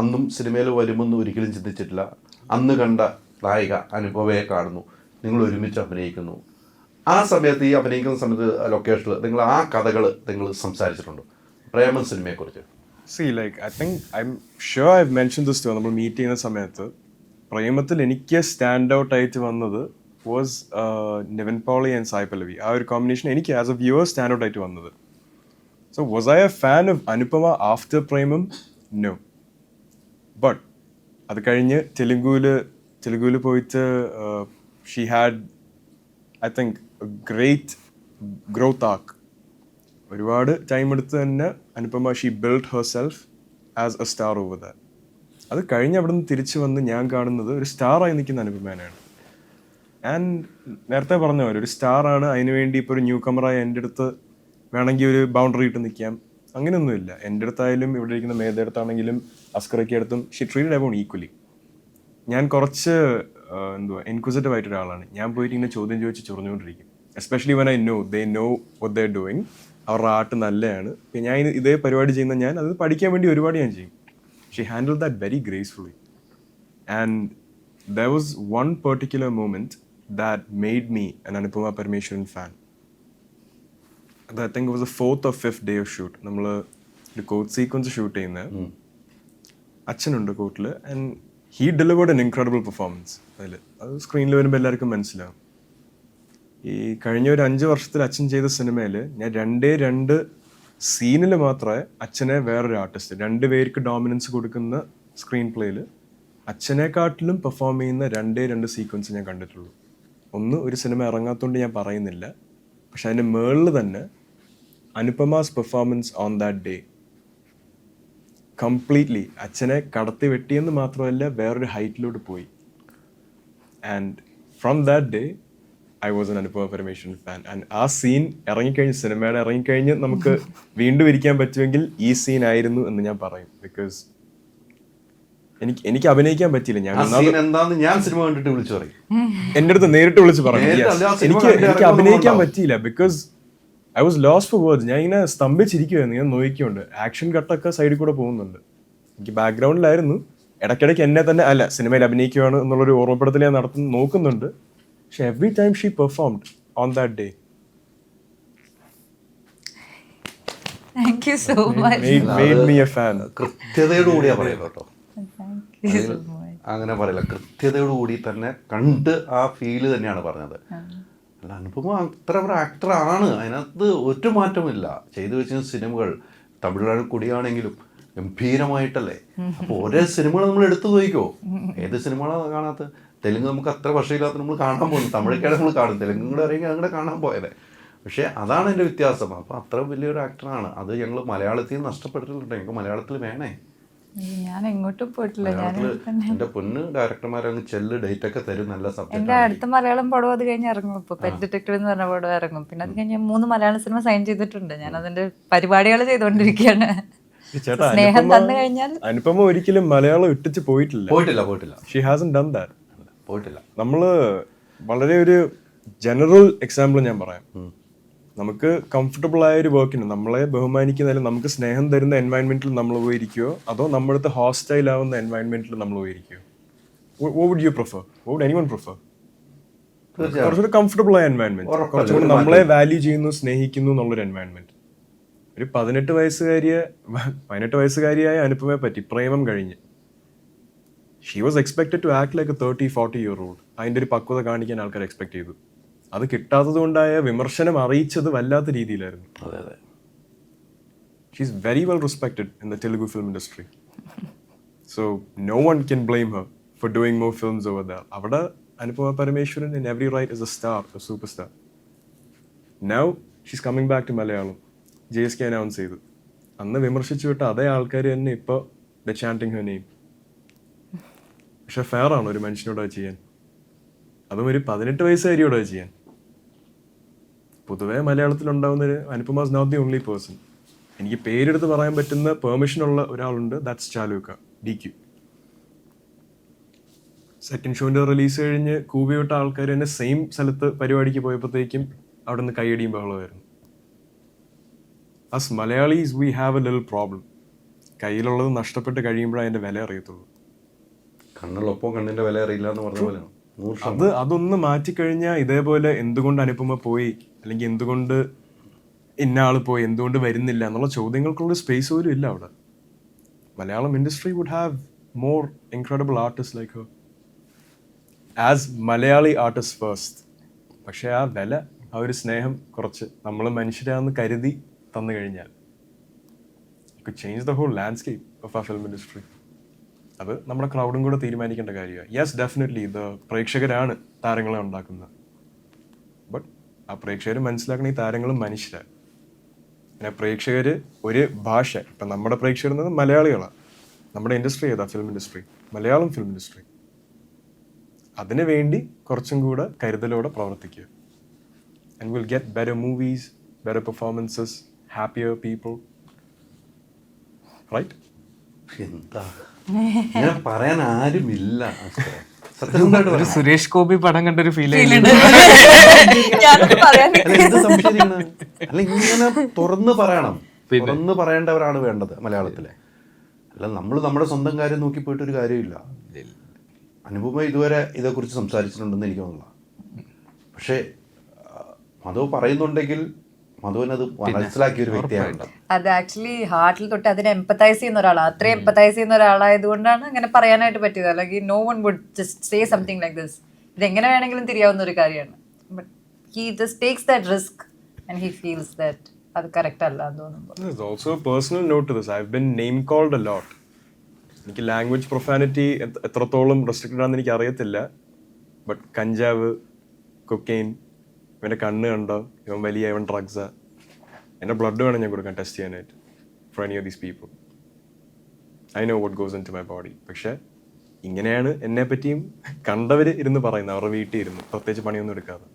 അന്നും സിനിമയിൽ വരുമെന്ന് ഒരിക്കലും ചിന്തിച്ചിട്ടില്ല. അന്ന് കണ്ട നായിക അനുപമയെ കാണുന്നു, നിങ്ങൾ ഒരുമിച്ച് അഭിനയിക്കുന്നു. ആ സമയത്ത് ഈ അഭിനയിക്കുന്ന സമയത്ത് ലൊക്കേഷനിൽ നിങ്ങൾ ആ കഥകൾ നിങ്ങൾ സംസാരിച്ചിട്ടുണ്ടോ പ്രേമം സിനിമയെക്കുറിച്ച്? I think I'm sure I've mentioned this to നമ്മൾ മീറ്റ് ചെയ്യുന്ന സമയത്ത്. പ്രേമത്തിൽ എനിക്ക് സ്റ്റാൻഡ് ഔട്ട് ആയിട്ട് വന്നത് വാസ് നിവിൻ പോളി ആൻഡ് സായ് പല്ലവി. ആ ഒരു കോമ്പിനേഷൻ എനിക്ക് as a viewer stand out ആയിട്ട് വന്നത്. So was I a fan of Anupama after Premam? No. But അത് കഴിഞ്ഞ് തെലുഗുവിൽ പോയിട്ട് she had I think great growth arc. ഒരുപാട് ടൈം എടുത്ത് തന്നെ Anupama she build herself as a star over that. അത് കഴിഞ്ഞ് അവിടെ നിന്ന് തിരിച്ചു വന്ന് ഞാൻ കാണുന്നത് ഒരു സ്റ്റാറായി നിൽക്കുന്ന അനുപമേനാണ്. ആൻഡ് നേരത്തെ പറഞ്ഞ പോലെ ഒരു സ്റ്റാറാണ്, അതിനുവേണ്ടി ഇപ്പോൾ ഒരു ന്യൂ കമറായി എൻ്റെ അടുത്ത് വേണമെങ്കിൽ ഒരു ബൗണ്ടറി ഇട്ട് നിൽക്കാം, അങ്ങനെയൊന്നുമില്ല. എൻ്റെ അടുത്തായാലും ഇവിടെ ഇരിക്കുന്ന മേധയെടുത്താണെങ്കിലും അസ്കറയ്ക്ക് അടുത്തും ഷീ ട്രീറ്റഡ് എവോൺ ഈക്വലി. ഞാൻ കുറച്ച് ഇൻക്വിസിറ്റീവ് ആയിട്ട് ഒരാളാണ്. ഞാൻ പോയിട്ട് ഇങ്ങനെ ചോദ്യം ചോദിച്ച് ചൊറിഞ്ഞുകൊണ്ടിരിക്കും. Especially when I know they know what they are doing. അവരുടെ ആർട്ട് നല്ലതാണ്. ഞാൻ ഇതേ പരിപാടി ചെയ്യുന്ന ഞാൻ അത് പഠിക്കാൻ വേണ്ടി ഒരുപാട് ഞാൻ ചെയ്യും. She handled that very gracefully. And there was one particular moment that made me an Anupama Parmeshwaran fan. I think it was the 4th or 5th day of shoot. നമ്മൾ ഒരു കോട്ട് സീക്വൻസ് ഷൂട്ട് ചെയ്യുന്നത്. അച്ഛനുണ്ട് കോട്ടിൽ. And he delivered an incredible performance. അത് സ്ക്രീനിൽ വരുമ്പോൾ എല്ലാവർക്കും മനസ്സിലാവും. ഈ കഴിഞ്ഞ ഒരു 5 വർഷത്തിൽ അച്ഛൻ ചെയ്ത സിനിമയിൽ ഞാൻ 2 സീനിൽ മാത്രമേ അച്ഛനെ വേറൊരു ആർട്ടിസ്റ്റ് 2 പേർക്ക് ഡോമിനൻസ് കൊടുക്കുന്ന സ്ക്രീൻ പ്ലേയിൽ അച്ഛനെക്കാട്ടിലും പെർഫോം ചെയ്യുന്ന 2 സീക്വൻസ് ഞാൻ കണ്ടിട്ടുള്ളൂ. ഒന്ന്, ഒരു സിനിമ ഇറങ്ങാത്തതുകൊണ്ട് ഞാൻ പറയുന്നില്ല, പക്ഷെ അതിൻ്റെ മേളിൽ തന്നെ Anupama's performance on that day completely അച്ഛനെ കടത്തി വെട്ടിയെന്ന് മാത്രമല്ല വേറൊരു ഹൈറ്റിലോട്ട് പോയി. And from that day I was an Anupama Parameswaran fan. And ആ സീൻ ഇറങ്ങിക്കഴിഞ്ഞ്, സിനിമയുടെ ഇറങ്ങിക്കഴിഞ്ഞ് നമുക്ക് വീണ്ടും ഇരിക്കാൻ പറ്റുമെങ്കിൽ ഈ സീൻ ആയിരുന്നു എന്ന് ഞാൻ പറയും. ബിക്കോസ് എനിക്ക് അഭിനയിക്കാൻ പറ്റിയില്ല. ഞാൻ സിനിമ കണ്ടിട്ട് വിളിച്ചു പറയും, എൻ്റെ അടുത്ത് നേരിട്ട് വിളിച്ച് പറഞ്ഞു. എനിക്ക് അഭിനയിക്കാൻ പറ്റിയില്ല because I was lost for words. ഞാൻ ഇങ്ങനെ സ്തംഭിച്ചിരിക്കുമായിരുന്നു, ഞാൻ നോക്കിയുണ്ട്. ആക്ഷൻ കട്ടൊക്കെ സൈഡിൽ കൂടെ പോകുന്നുണ്ട്. എനിക്ക് ബാക്ക്ഗ്രൗണ്ടിലായിരുന്നു. ഇടയ്ക്കിടയ്ക്ക് എന്നെ തന്നെ അല്ല സിനിമയിൽ അഭിനയിക്കുകയാണ് എന്നുള്ളൊരു ഓർമ്മപ്പെടുത്തൽ ഞാൻ നോക്കുന്നുണ്ട്. പക്ഷെ every time she performed on that day. Thank you so much. Made me a fan. കൃത്യതയോടുകൂടിയാ പറയുക കേട്ടോ, Thank you so much. അങ്ങനെ പറയില്ല, കൃത്യതയോടുകൂടി തന്നെ കണ്ട് ആ ഫീല് തന്നെയാണ് പറഞ്ഞത്. അല്ല, അനുപമ അത്ര ഒരു ആക്ടറാണ്, അതിനകത്ത് ഒരു മാറ്റമില്ല. ചെയ്തു വെച്ച സിനിമകൾ തമിഴ് കൂടിയാണെങ്കിലും ഗംഭീരമായിട്ടല്ലേ. അപ്പോൾ ഒരേ സിനിമകൾ നമ്മൾ എടുത്തു നോക്കിക്കോ, ഏത് സിനിമകളാണ് കാണാത്ത? തെലുങ്ക് നമുക്ക് അത്ര വർഷമില്ലാത്ത നമ്മൾ കാണാൻ പോകുന്നു, തമിഴൊക്കെയാണ് നമ്മൾ കാണും, തെലുങ്കും കൂടെ അറിയെങ്കിൽ അങ്ങനെ കാണാൻ പോയത്. പക്ഷേ അതാണ് എൻ്റെ വ്യത്യാസം. അപ്പോൾ അത്ര വലിയൊരു ആക്ടറാണ്. അത് ഞങ്ങൾ മലയാളത്തിൽ നഷ്ടപ്പെട്ടിട്ടുണ്ട്. ഞങ്ങൾക്ക് മലയാളത്തിൽ വേണേ. ഞാൻ എങ്ങോട്ടും പോയിട്ടില്ല. എൻ്റെ പൊന്ന് ഡയറക്ടർമാർ അങ്ങ് ചെല്ല് ഡേറ്റ് ഒക്കെ തരും, നല്ല സബ്ജക്ട്. എന്റെ അടുത്ത മലയാളം പടം അത് കഴിഞ്ഞ് ഇറങ്ങും. ഇപ്പൊ പെറ്റ് ഡിറ്റക്റ്റീവ് എന്ന് പറഞ്ഞ പടം ഇറങ്ങും. പിന്നെ അത് കഴിഞ്ഞ് 3 മലയാള സിനിമ സൈൻ ചെയ്തിട്ടുണ്ട്. ഞാൻ അതിന്റെ പരിപാടികൾ ചെയ്തുകൊണ്ടിരിക്കുകയാണ്. ചേട്ടാ, സ്നേഹം തന്നു കഴിഞ്ഞാൽ അനുപമ ഒരിക്കലും മലയാളം ഇട്ടിച്ച് പോയിട്ടില്ല. She hasn't done that. പോയിട്ടില്ല. നമ്മള് വളരെ ഒരു ജനറൽ എക്സാമ്പിൾ ഞാൻ പറയാം. നമുക്ക് കംഫർട്ടബിൾ ആയ ഒരു വർക്കിന് നമ്മളെ ബഹുമാനിക്കുന്നതിൽ നമുക്ക് സ്നേഹം തരുന്ന എൻവയൺമെന്റിൽ നമ്മൾ പോയിരിക്കുമോ, അതോ നമ്മുടെ ഹോസ്റ്റൈൽ ആവുന്ന എൻവയൺമെന്റിൽ നമ്മൾ പോയിരിക്കുമോ? What would you prefer? What would anyone prefer? കുറച്ചൊരു കംഫർട്ടബിൾ ആയ എൻവയൺമെന്റ്, കുറച്ചുകൂടി നമ്മളെ വാല്യൂ ചെയ്യുന്നു, സ്നേഹിക്കുന്നു എന്നുള്ളൊരു എൻവയൺമെന്റ്. ഒരു 18 വയസ്സുകാരിയായ അനുപമയെ പറ്റി പ്രേമം കഴിഞ്ഞ് she was expected to act like a 30-40-year-old. അതിൻ്റെ ഒരു പക്വത കാണിക്കാൻ ആൾക്കാർ എക്സ്പെക്ട് ചെയ്തു. അത് കിട്ടാത്തത് കൊണ്ടായ വിമർശനം അറിയിച്ചത് വല്ലാത്ത രീതിയിലായിരുന്നു. അതെ അതെ. She is very well respected in the Telugu film industry. So no one can blame her for doing more films over there. അവിടെ Anupama Parameswaran in every right is a star, a super star. Now she's coming back to Malayalam. JSK announce ചെയ്തു. അന്ന് വിമർശിച്ചു വിട്ട അതേ ആൾക്കാർ തന്നെ ഇപ്പോൾ the chanting her name. പക്ഷെ ഫെയർ ആണ് ഒരു മനുഷ്യനോട് അത് ചെയ്യാൻ, അതും ഒരു 18 വയസ്സുകാരിയോട് അത് ചെയ്യാൻ. പൊതുവേ മലയാളത്തിലുണ്ടാവുന്നൊരു Anupama is not the only person. എനിക്ക് പേരെടുത്ത് പറയാൻ പറ്റുന്ന പെർമിഷനുള്ള ഒരാളുണ്ട്, ദാറ്റ്സ് ചാലൂക്ക DQ. സെക്കൻഡ് ഷോന്റെ റിലീസ് കഴിഞ്ഞ് കൂവിവിട്ട ആൾക്കാർ തന്നെ സെയിം സ്ഥലത്ത് പരിപാടിക്ക് പോയപ്പോഴത്തേക്കും അവിടെ നിന്ന് കൈയടിയും ബഹളമായിരുന്നു. As Malayalees we have a little problem. കയ്യിലുള്ളത് നഷ്ടപ്പെട്ട് കഴിയുമ്പോഴേ അതിന്റെ വില അറിയത്തുള്ളൂ. കണ്ണുള്ളപ്പോൾ കണ്ണിന്റെ വില അറിയില്ല എന്ന് പറഞ്ഞ പോലെ അതൊന്ന് മാറ്റിക്കഴിഞ്ഞാൽ ഇതേപോലെ എന്തുകൊണ്ട് അനുപമ പോയി, അല്ലെങ്കിൽ എന്തുകൊണ്ട് ഇന്ന ആള് പോയി, എന്തുകൊണ്ട് വരുന്നില്ല എന്നുള്ള ചോദ്യങ്ങൾക്കുള്ള സ്പേസ് പോലും ഇല്ല അവിടെ. Malayalam industry would have more incredible artist like her as Malayali artist first. പക്ഷെ ആ വില, ആ ഒരു സ്നേഹം കുറച്ച് നമ്മൾ മനുഷ്യരാന്ന് കരുതി തന്നു കഴിഞ്ഞാൽ could change the whole landscape of our film industry. അത് നമ്മുടെ ക്രൗഡും കൂടെ തീരുമാനിക്കേണ്ട കാര്യമാണ്. യെസ്, ഡെഫിനറ്റ്ലി ഇത് പ്രേക്ഷകരാണ് താരങ്ങളെ ഉണ്ടാക്കുന്നത്. ബട്ട് ആ പ്രേക്ഷകർ മനസ്സിലാക്കണ ഈ താരങ്ങളും മനുഷ്യരാണ്. പിന്നെ പ്രേക്ഷകർ ഒരു ഭാഷ, ഇപ്പം നമ്മുടെ പ്രേക്ഷകർ എന്നത് മലയാളികളാണ്. നമ്മുടെ ഇൻഡസ്ട്രി ഏതാ? Film industry, Malayalam film industry. അതിനു വേണ്ടി കുറച്ചും കൂടെ കരുതലോടെ പ്രവർത്തിക്കുക. And will get better movies, better performances, happier people. Right? എന്താ ഞാൻ പറയാൻ ആരുമില്ല. ഒരു സുരേഷ് ഗോപി പടം കണ്ടൊരു ഫീൽ അല്ല, എന്ത് സംശയിക്കണം? അല്ല, ഇങ്ങനെ തുറന്ന് പറയണം. തുറന്ന് പറയേണ്ടവരാണ് വേണ്ടത് മലയാളത്തിലെ. അല്ല, നമ്മൾ നമ്മുടെ സ്വന്തം കാര്യം നോക്കി പോയിട്ടൊരു കാര്യമില്ല. അനുപമ ഇതുവരെ ഇതേക്കുറിച്ച് സംസാരിച്ചിട്ടുണ്ടെന്ന് എനിക്ക് തോന്നുന്നില്ല. പക്ഷേ മധു പറയുന്നുണ്ടെങ്കിൽ മധുവിനത് മനസ്സിലാക്കിയ ഒരു വ്യക്തിയാണ്. അത് ആക്ച്വലി ഹാർട്ടിൽ തൊട്ട് അതിനെ എംപത്തൈസ് ചെയ്യുന്ന ഒരാളാണ്. അത്രയും എംപത്തൈസ് ചെയ്യുന്ന ഒരാളായതുകൊണ്ടാണ് അങ്ങനെ പറയാനായിട്ട് പറ്റിയത്. അല്ലെങ്കിൽ no one would just say something like this. ഇതെങ്ങനെ വേണമെങ്കിലും തിരിയാവുന്ന ഒരു കാര്യമാണ്. But he just takes that risk and he feels that അത് കറക്റ്റ് അല്ല എന്ന് തോന്നുമ്പോൾ. There's also a personal note to this. I've been name called a lot. എനിക്ക് ലാംഗ്വേജ് പ്രൊഫാനിറ്റി എത്രത്തോളം റെസ്ട്രിക്റ്റഡ് ആണെന്ന് എനിക്ക് അറിയത്തില്ല. ബട്ട് കഞ്ചാവ്, കൊക്കെയിൻ, ഇവൻ്റെ കണ്ണ് കണ്ടോ, ഇവൻ വലിയ, ഇവൻ ഡ്രഗ്സാ, എൻ്റെ ബ്ലഡ് വേണം ഞാൻ കൊടുക്കാൻ ടെസ്റ്റ് ചെയ്യാനായിട്ട് for any of these people. I know what goes into my body. പക്ഷെ ഇങ്ങനെയാണ് എന്നെ പറ്റിയും കണ്ടവർ ഇരുന്ന് പറയുന്നത്, അവരുടെ വീട്ടിൽ ഇരുന്ന് പ്രത്യേകിച്ച് പണിയൊന്നും എടുക്കാതെ.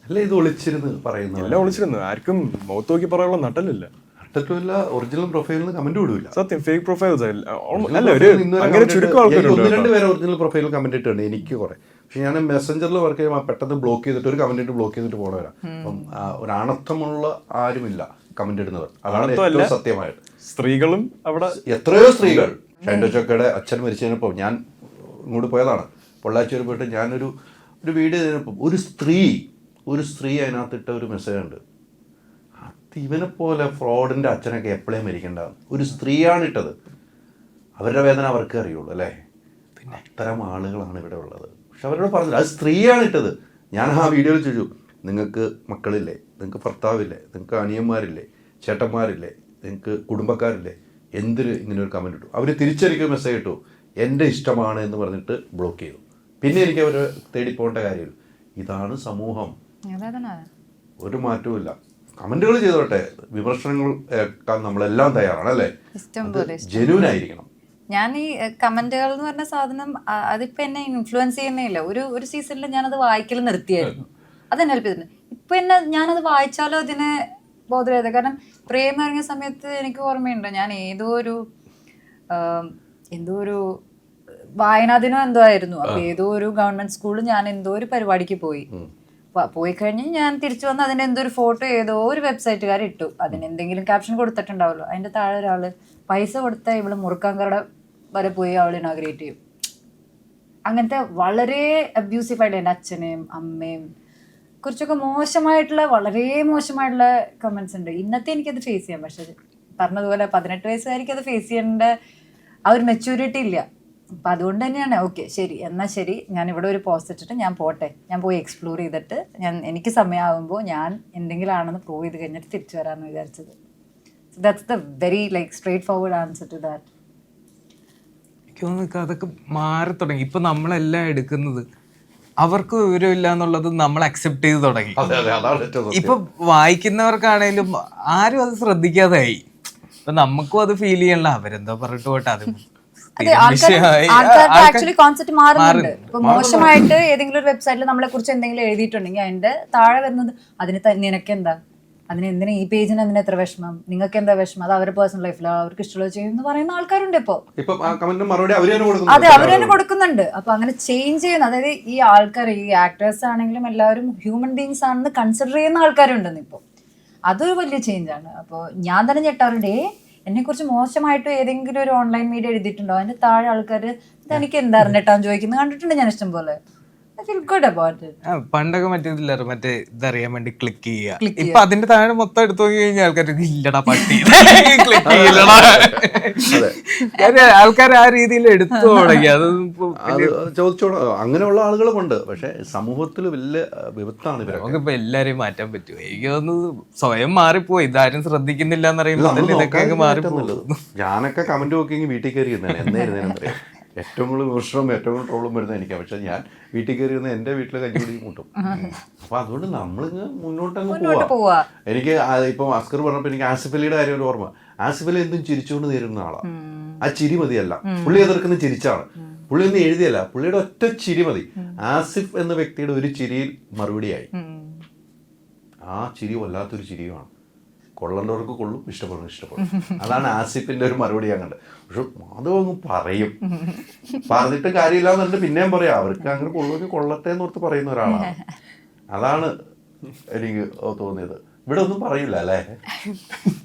അല്ല ഇത് ഒളിച്ചിരുന്ന് പറയുന്നത് എല്ലാം ഒളിച്ചിരുന്നു, ആർക്കും മുഖത്ത് നോക്കി പറയാനുള്ള നട്ടലില്ല. നട്ടറ്റുമില്ല, ഒറിജിനൽ പ്രൊഫൈലിന് കമന്റ് വിടൂല. സത്യം ഫേക്ക് പ്രൊഫൈൽസ് അല്ല, ഒരു അങ്ങനെ ചുരുക്കം ആൾക്കാരുണ്ട്. 1-2 പേര് ഒറിജിനൽ പ്രൊഫൈലിൽ കമന്റ് ഇട്ടുണ്ട് എനിക്ക് കുറെ. പക്ഷെ ഞാൻ മെസ്സഞ്ചറിൽ വർക്ക് ചെയ്യുമ്പോൾ പെട്ടെന്ന് ബ്ലോക്ക് ചെയ്തിട്ട് ഒരു കമന്റ് ഇട്ട് ബ്ലോക്ക് ചെയ്തിട്ട് പോണവരാ. അപ്പം ഒരു ആണത്തമുള്ള ആരുമില്ല കമന്റ് ഇടുന്നവർ. അതാണ് ഏറ്റവും സത്യമായിട്ട്. സ്ത്രീകളും അവിടെ എത്രയോ സ്ത്രീകൾ. ഷൈൻഡോ ചക്കയുടെ അച്ഛൻ മരിച്ചതിനൊപ്പം ഞാൻ ഇങ്ങോട്ട് പോയതാണ്, പൊള്ളാച്ചിയിൽ പോയിട്ട് ഞാനൊരു വീഡിയോ ചെയ്തപ്പം ഒരു സ്ത്രീ അതിനകത്തിട്ട ഒരു മെസ്സേജ് ഉണ്ട്, ഇവനെ പോലെ ഫ്രോഡിൻ്റെ അച്ഛനൊക്കെ എപ്പോഴേ മരിക്കേണ്ടതാണ്. ഒരു സ്ത്രീയാണ് ഇട്ടത്. അവരുടെ വേദന അവർക്ക് അറിയുള്ളൂ അല്ലേ. പിന്നെ അത്തരം ആളുകളാണ് ഇവിടെ ഉള്ളത്. പക്ഷെ അവരോട് പറഞ്ഞില്ല, അത് സ്ത്രീയാണ് ഇട്ടത്. ഞാൻ ആ വീഡിയോയിൽ ചോദിച്ചു, നിങ്ങൾക്ക് മക്കളില്ലേ, നിങ്ങൾക്ക് ഭർത്താവില്ലേ, നിങ്ങൾക്ക് അനിയന്മാരില്ലേ, ചേട്ടന്മാരില്ലേ, നിങ്ങൾക്ക് കുടുംബക്കാരില്ലേ, എന്തിന് ഇങ്ങനെ ഒരു കമൻറ്റ് ഇട്ടു? അവർ തിരിച്ചെനിക്ക് മെസ്സേജ് ഇട്ടു, എൻ്റെ ഇഷ്ടമാണ് എന്ന് പറഞ്ഞിട്ട് ബ്ലോക്ക് ചെയ്തു. പിന്നെ എനിക്ക് അവർ തേടി പോകേണ്ട കാര്യമില്ല. ഇതാണ് സമൂഹം, ഒരു മാറ്റവും ഇല്ല. കമന്റുകൾ ചെയ്തോട്ടെ, വിമർശനങ്ങൾ കേൾക്കാൻ നമ്മളെല്ലാം തയ്യാറാണ് അല്ലേ. ജെന്യൂൻ ആയിരിക്കണം. ഞാൻ ഈ കമന്റുകൾ എന്ന് പറഞ്ഞ സാധനം അതിപ്പോ എന്നെ ഇൻഫ്ലുവൻസ് ചെയ്യുന്നേ ഇല്ല. ഒരു സീസണിൽ ഞാനത് വായിക്കൽ നിർത്തിയായിരുന്നു, അതെന്നെ ഹെൽപ്പ് ചെയ്തിട്ടുണ്ട്. ഇപ്പൊ എന്നെ ഞാനത് വായിച്ചാലും അതിനെ ബോധം. കാരണം പ്രേമം ഇറങ്ങിയ സമയത്ത് എനിക്ക് ഓർമ്മയുണ്ട്, ഞാൻ എന്തോ ഒരു വായനാദിനോ എന്തോ ആയിരുന്നു. അപ്പൊ ഏതോ ഒരു ഗവൺമെന്റ് സ്കൂളിൽ ഞാൻ എന്തോ ഒരു പരിപാടിക്ക് പോയി കഴിഞ്ഞ് ഞാൻ തിരിച്ചു വന്ന് അതിൻ്റെ എന്തോ ഒരു ഫോട്ടോ ഏതോ ഒരു വെബ്സൈറ്റുകാർ ഇട്ടു. അതിന് എന്തെങ്കിലും ക്യാപ്ഷൻ കൊടുത്തിട്ടുണ്ടാവുമല്ലോ. അതിൻ്റെ താഴെ ഒരാൾ പൈസ കൊടുത്താൽ ഇവള് മുറുക്കാൻകട വരെ പോയി അവൾ ഇനോഗ്രേറ്റ് ചെയ്യും. അങ്ങനത്തെ വളരെ അബ്യൂസീവായിട്ട് എൻ്റെ അച്ഛനെയും അമ്മയും കുറിച്ചൊക്കെ വളരെ മോശമായിട്ടുള്ള കമൻസ് ഉണ്ട്. ഇന്നത്തെ എനിക്കത് ഫേസ് ചെയ്യാം. പക്ഷെ പറഞ്ഞതുപോലെ 18 വയസ്സുകാർക്ക് അത് ഫേസ് ചെയ്യേണ്ട ആ ഒരു മെച്യൂരിറ്റി ഇല്ല. അപ്പം അതുകൊണ്ട് തന്നെയാണ് ഓക്കെ ശരി എന്നാൽ ശരി, ഞാൻ ഇവിടെ ഒരു പോസ്റ്റ് ഇട്ടിട്ട് ഞാൻ പോട്ടെ, ഞാൻ പോയി എക്സ്പ്ലോർ ചെയ്തിട്ട് എനിക്ക് സമയമാകുമ്പോൾ ഞാൻ എന്തെങ്കിലും ആണെന്ന് പ്രൂവ് ചെയ്ത് കഴിഞ്ഞിട്ട് തിരിച്ചു വരാമെന്ന് വിചാരിച്ചത്. So that's the very straightforward answer to that. എനിക്ക് തോന്നുന്നു അതൊക്കെ മാറി തുടങ്ങി. ഇപ്പൊ നമ്മളെല്ലാം എടുക്കുന്നത് അവർക്ക് വിവരമില്ല എന്നുള്ളത് നമ്മൾ അക്സെപ്റ്റ് ചെയ്ത് തുടങ്ങി. ഇപ്പൊ വായിക്കുന്നവർക്കാണേലും ആരും അത് ശ്രദ്ധിക്കാതായി. ഇപ്പൊ നമുക്കും അത് ഫീൽ ചെയ്യണല്ലോ, അവരെന്തോ പറഞ്ഞിട്ട് പോട്ടെ, അത് ആക്ച്വലി കോൺസെപ്റ്റ് മാറുന്നുണ്ട്. ഇപ്പൊ മോശമായിട്ട് ഏതെങ്കിലും ഒരു വെബ്സൈറ്റിൽ നമ്മളെ കുറിച്ച് എന്തെങ്കിലും എഴുതിയിട്ടുണ്ടെങ്കിൽ അതിന്റെ താഴെ വരുന്നത് അതിന് നിനക്കെന്താ, എന്തിനാ ഈ പേജിന് എന്തിനാ എത്ര വിഷമം, നിങ്ങൾക്ക് എന്താ വിഷമം, അത് അവരുടെ പേഴ്സണൽ ലൈഫിൽ അവർക്ക് ഇഷ്ടമുള്ളത് ചെയ്യുമെന്ന് പറയുന്ന ആൾക്കാരുണ്ട്. ഇപ്പൊ അതെ, അവർ തന്നെ കൊടുക്കുന്നുണ്ട്. അപ്പൊ അങ്ങനെ ചേഞ്ച് ചെയ്യുന്ന, അതായത് ഈ ആൾക്കാർ, ഈ ആക്ടേഴ്സ് ആണെങ്കിലും എല്ലാവരും ഹ്യൂമൻ ബീങ്സ് ആണെന്ന് കൺസിഡർ ചെയ്യുന്ന ആൾക്കാരുണ്ടെന്ന് ഇപ്പൊ. അതൊരു വലിയ ചേഞ്ചാണ്. അപ്പോൾ ഞാൻ തന്നെ ഞെട്ടാറുണ്ട്, എന്നെ കുറിച്ച് മോശമായിട്ട് ഏതെങ്കിലും ഒരു ഓൺലൈൻ മീഡിയ എഴുതിയിട്ടുണ്ടോ അതിന്റെ താഴെ ആൾക്കാർ ഇതെനിക്ക് എന്താ അറിഞ്ഞിട്ടാന്ന് ചോദിക്കുന്നത് കണ്ടിട്ടുണ്ട് ഞാൻ ഇഷ്ടം പോലെ. പണ്ടൊക്കെ മറ്റേതില്ലായിരുന്നു, മറ്റേ ഇതറിയാൻ വേണ്ടി ക്ലിക്ക് ചെയ്യുക. ഇപ്പൊ അതിന്റെ താഴെ മൊത്തം എടുത്തു നോക്കി കഴിഞ്ഞാൽ ആൾക്കാർ ഇല്ലടാ പട്ടി ക്ലിക്ക് ചെയ്യില്ലടാ. ആൾക്കാർ ആ രീതിയിൽ എടുത്തു തുടങ്ങി. അത് ചോദിച്ചോളൂ, അങ്ങനെയുള്ള ആളുകളുമുണ്ട്. പക്ഷെ സമൂഹത്തിൽ വലിയ വിപത്താണ് ഇവരൊക്കെ. നമുക്കിപ്പോ എല്ലാരെയും മാറ്റാൻ പറ്റുമോ? എനിക്ക് തോന്നുന്നു സ്വയം മാറിപ്പോയി, ഇതാരും ശ്രദ്ധിക്കുന്നില്ല എന്നറിയുമ്പോൾ ഇതൊക്കെ അങ്ങ് മാറിപ്പോകുന്നത്. ഞാനൊക്കെ കമന്റ് നോക്കി വീട്ടിൽ കയറി എന്നായിരുന്നറിയാം. ഏറ്റവും കൂടുതൽ വിമർശനവും ഏറ്റവും കൂടുതൽ ട്രോളും വരുന്നത് എനിക്കാണ്. പക്ഷെ ഞാൻ വീട്ടിൽ കയറി വന്ന് എൻ്റെ വീട്ടിൽ കഞ്ഞികൂടി മുട്ടും. അപ്പൊ അതുകൊണ്ട് നമ്മളിങ്ങ് മുന്നോട്ടങ്ങ് പോവാ. എനിക്ക് ഇപ്പം അസ്കർ പറഞ്ഞപ്പോൾ എനിക്ക് ആസിഫ് അലിയുടെ കാര്യം ഒരു ഓർമ്മ. ആസിഫ് അലി എന്തും ചിരിച്ചുകൊണ്ട് നേരിടുന്ന ആളാണ്. ആ ചിരി മതിയല്ല, പുള്ളി എതിർക്കുന്ന ചിരിച്ചാണ്. പുള്ളി ഒന്നും എഴുതിയല്ല, പുള്ളിയുടെ ഒറ്റ ചിരി മതി. ആസിഫ് എന്ന വ്യക്തിയുടെ ഒരു ചിരിയിൽ മറുപടിയായി. ആ ചിരി വല്ലാത്തൊരു ചിരിയുമാണ്. കൊള്ളേണ്ടവർക്ക് കൊള്ളും, ഇഷ്ടപ്പെടും. അതാണ് ആസിഫിന്റെ ഒരു മറുപടി അങ്ങോട്ട്. പക്ഷെ അതങ്ങ് പറയും, പറഞ്ഞിട്ട് കാര്യമില്ല എന്നുണ്ട് പിന്നെയും പറയാം. അവർക്ക് അങ്ങനെ കൊള്ളുമെങ്കിൽ കൊള്ളട്ടെ എന്നോർത്ത് പറയുന്ന ഒരാളാണ്. അതാണ് എനിക്ക് തോന്നിയത്. ഇവിടെ ഒന്നും പറയില്ല അല്ലേ.